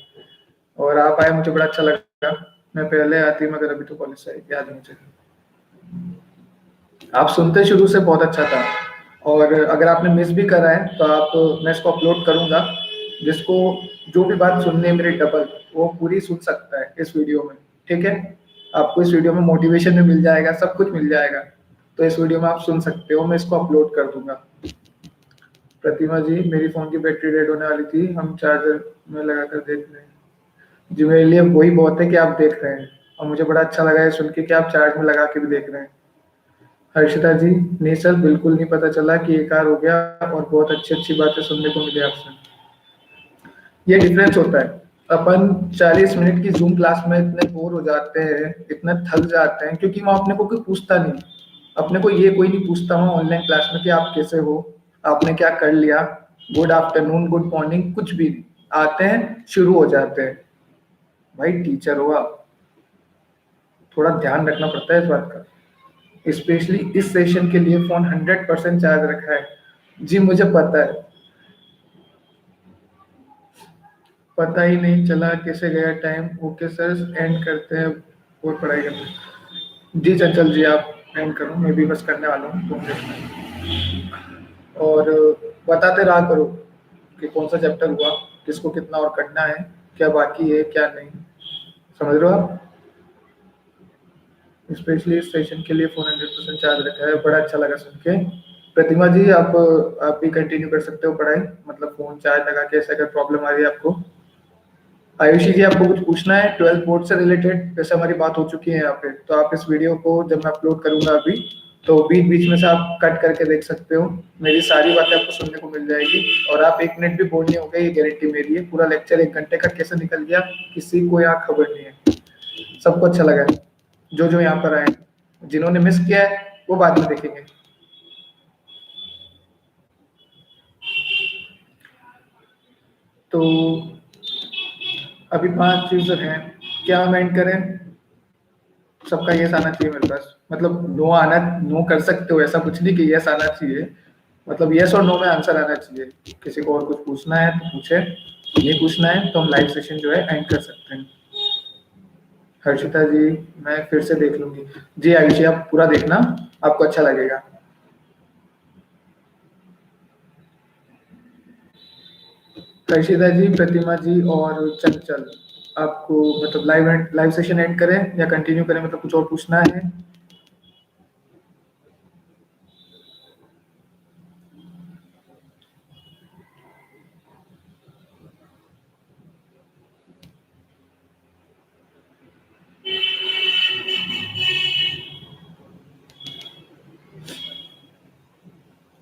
और आप आए, मुझे बड़ा अच्छा लगा। मैं पहले आती मगर अभी तो कॉलेज से आई, याद है मुझे। आप सुनते शुरू से बहुत अच्छा था, और अगर आपने मिस भी करा है तो आप, मैं इसको अपलोड करूंगा, जिसको जो भी बात सुननी है मेरी डबल, वो पूरी सुन सकता है इस वीडियो में, ठीक है। आपको इस वीडियो में मोटिवेशन भी मिल जाएगा, सब कुछ मिल जाएगा, तो इस वीडियो में आप सुन सकते हो, मैं इसको अपलोड कर दूंगा। प्रतिमा जी, मेरी फोन की बैटरी डेड होने वाली थी, हम चार्जर में लगा कर देख रहे हैं। जी मेरे लिए वही बहुत है कि आप देख रहे हैं, और मुझे बड़ा अच्छा लगा है सुन के कि आप चार्ज में लगा के भी देख रहे हैं। हर्षिता जी, नहीं सर, बिल्कुल नहीं पता चला कि एक आर हो गया, और बहुत अच्छी अच्छी बातें सुनने को मिली आपसे। ये डिफरेंस होता है। अपन 40 मिनट की जूम क्लास में इतने बोर हो जाते हैं, इतना थक जाते हैं, क्योंकि वहां अपने को कोई पूछता नहीं। अपने को ये कोई नहीं पूछता वहां ऑनलाइन क्लास में कि आप कैसे हो, आपने क्या कर लिया, गुड आफ्टरनून, गुड मॉर्निंग, कुछ भी नहीं। आते हैं, शुरू हो जाते हैं। भाई टीचर हो आप, थोड़ा ध्यान रखना पड़ता है इस बात का। स्पेशली इस सेशन के लिए फोन 100% चार्ज रखा है। जी मुझे पता है। पता ही नहीं चला कैसे गया टाइम। ओके सर, एंड करते हैं और पढ़ाई करते हैं। जी चंचल जी, आप एंड करो, मैं भी बस करने वाला हूँ तुम। और बताते रहा करो कि कौन सा चैप्टर हुआ, किसको कितना और करना है, क्या बाकी है क्या नहीं। समझ रहे हो आप? स्पेशली इस सेशन के लिए फोन 100% चार्ज रखा है। बड़ा अच्छा लगा सुन के। प्रतिमा जी, आप भी कंटिन्यू कर सकते हो पढ़ाई, मतलब फोन चार्ज लगा के, ऐसे अगर प्रॉब्लम आ रही है आपको। आयुषी जी, आपको कुछ पूछना है 12th बोर्ड से रिलेटेड? वैसे हमारी बात हो चुकी है यहाँ पे, तो आप इस वीडियो को जब मैं अपलोड करूंगा अभी, तो बीच बीच में से आप कट करके देख सकते हो। मेरी सारी बातें आपको सुनने को मिल जाएगी, और आप 1 मिनट भी बोल नहीं होगे, ये गारंटी मेरी है। पूरा लेक्चर 1 घंटे का कैसे निकल गया, किसी को यहाँ खबर नहीं है। सबको अच्छा लगा है, जो जो यहाँ पर आए। जिन्होंने मिस किया है वो बाद में देखेंगे। तो अभी 5 यूजर हैं, क्या हम एंड करें? सबका यस आना चाहिए मेरे पास, मतलब नो आना, नो कर सकते हो, ऐसा कुछ नहीं कि यस आना चाहिए। मतलब यस और नो में आंसर आना चाहिए। किसी को और कुछ पूछना है तो पूछे, नहीं पूछना है तो हम लाइव सेशन जो है एंड कर सकते हैं। हर्षिता जी, मैं फिर से देख लूंगी। जी आयुषी, आप पूरा देखना, आपको अच्छा लगेगा। हर्षिता जी, प्रतिमा जी और चंचल, आपको मतलब लाइव लाइव सेशन एंड करें या कंटिन्यू करें, मतलब कुछ और पूछना है?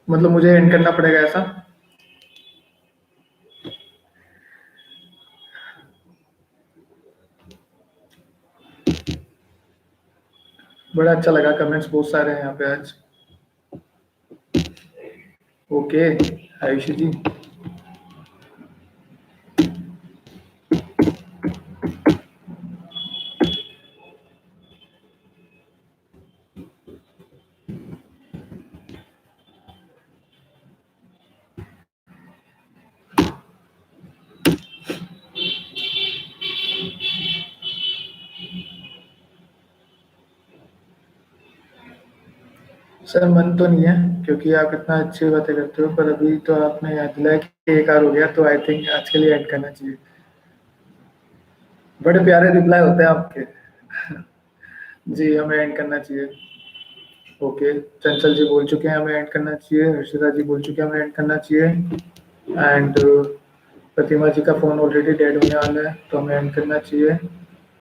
मतलब मुझे एंड करना पड़ेगा ऐसा? बड़ा अच्छा लगा, कमेंट्स बहुत सारे हैं यहाँ पे आज। ओके आयुषी जी। सर मन तो नहीं है, क्योंकि आप इतना अच्छी बातें करते हो, पर अभी तो आपने याद दिलाया कि एक आर हो गया, तो आई थिंक आज के लिए एंड करना चाहिए। बड़े प्यारे रिप्लाई होते हैं आपके। जी, हमें एंड करना चाहिए। ओके, चंचल जी बोल चुके हैं हमें एंड करना चाहिए, हर्षिता जी बोल चुके हैं हमें एंड करना चाहिए, एंड प्रतिमा जी का फोन ऑलरेडी डेड होने वाला है, तो हमें एंड करना चाहिए।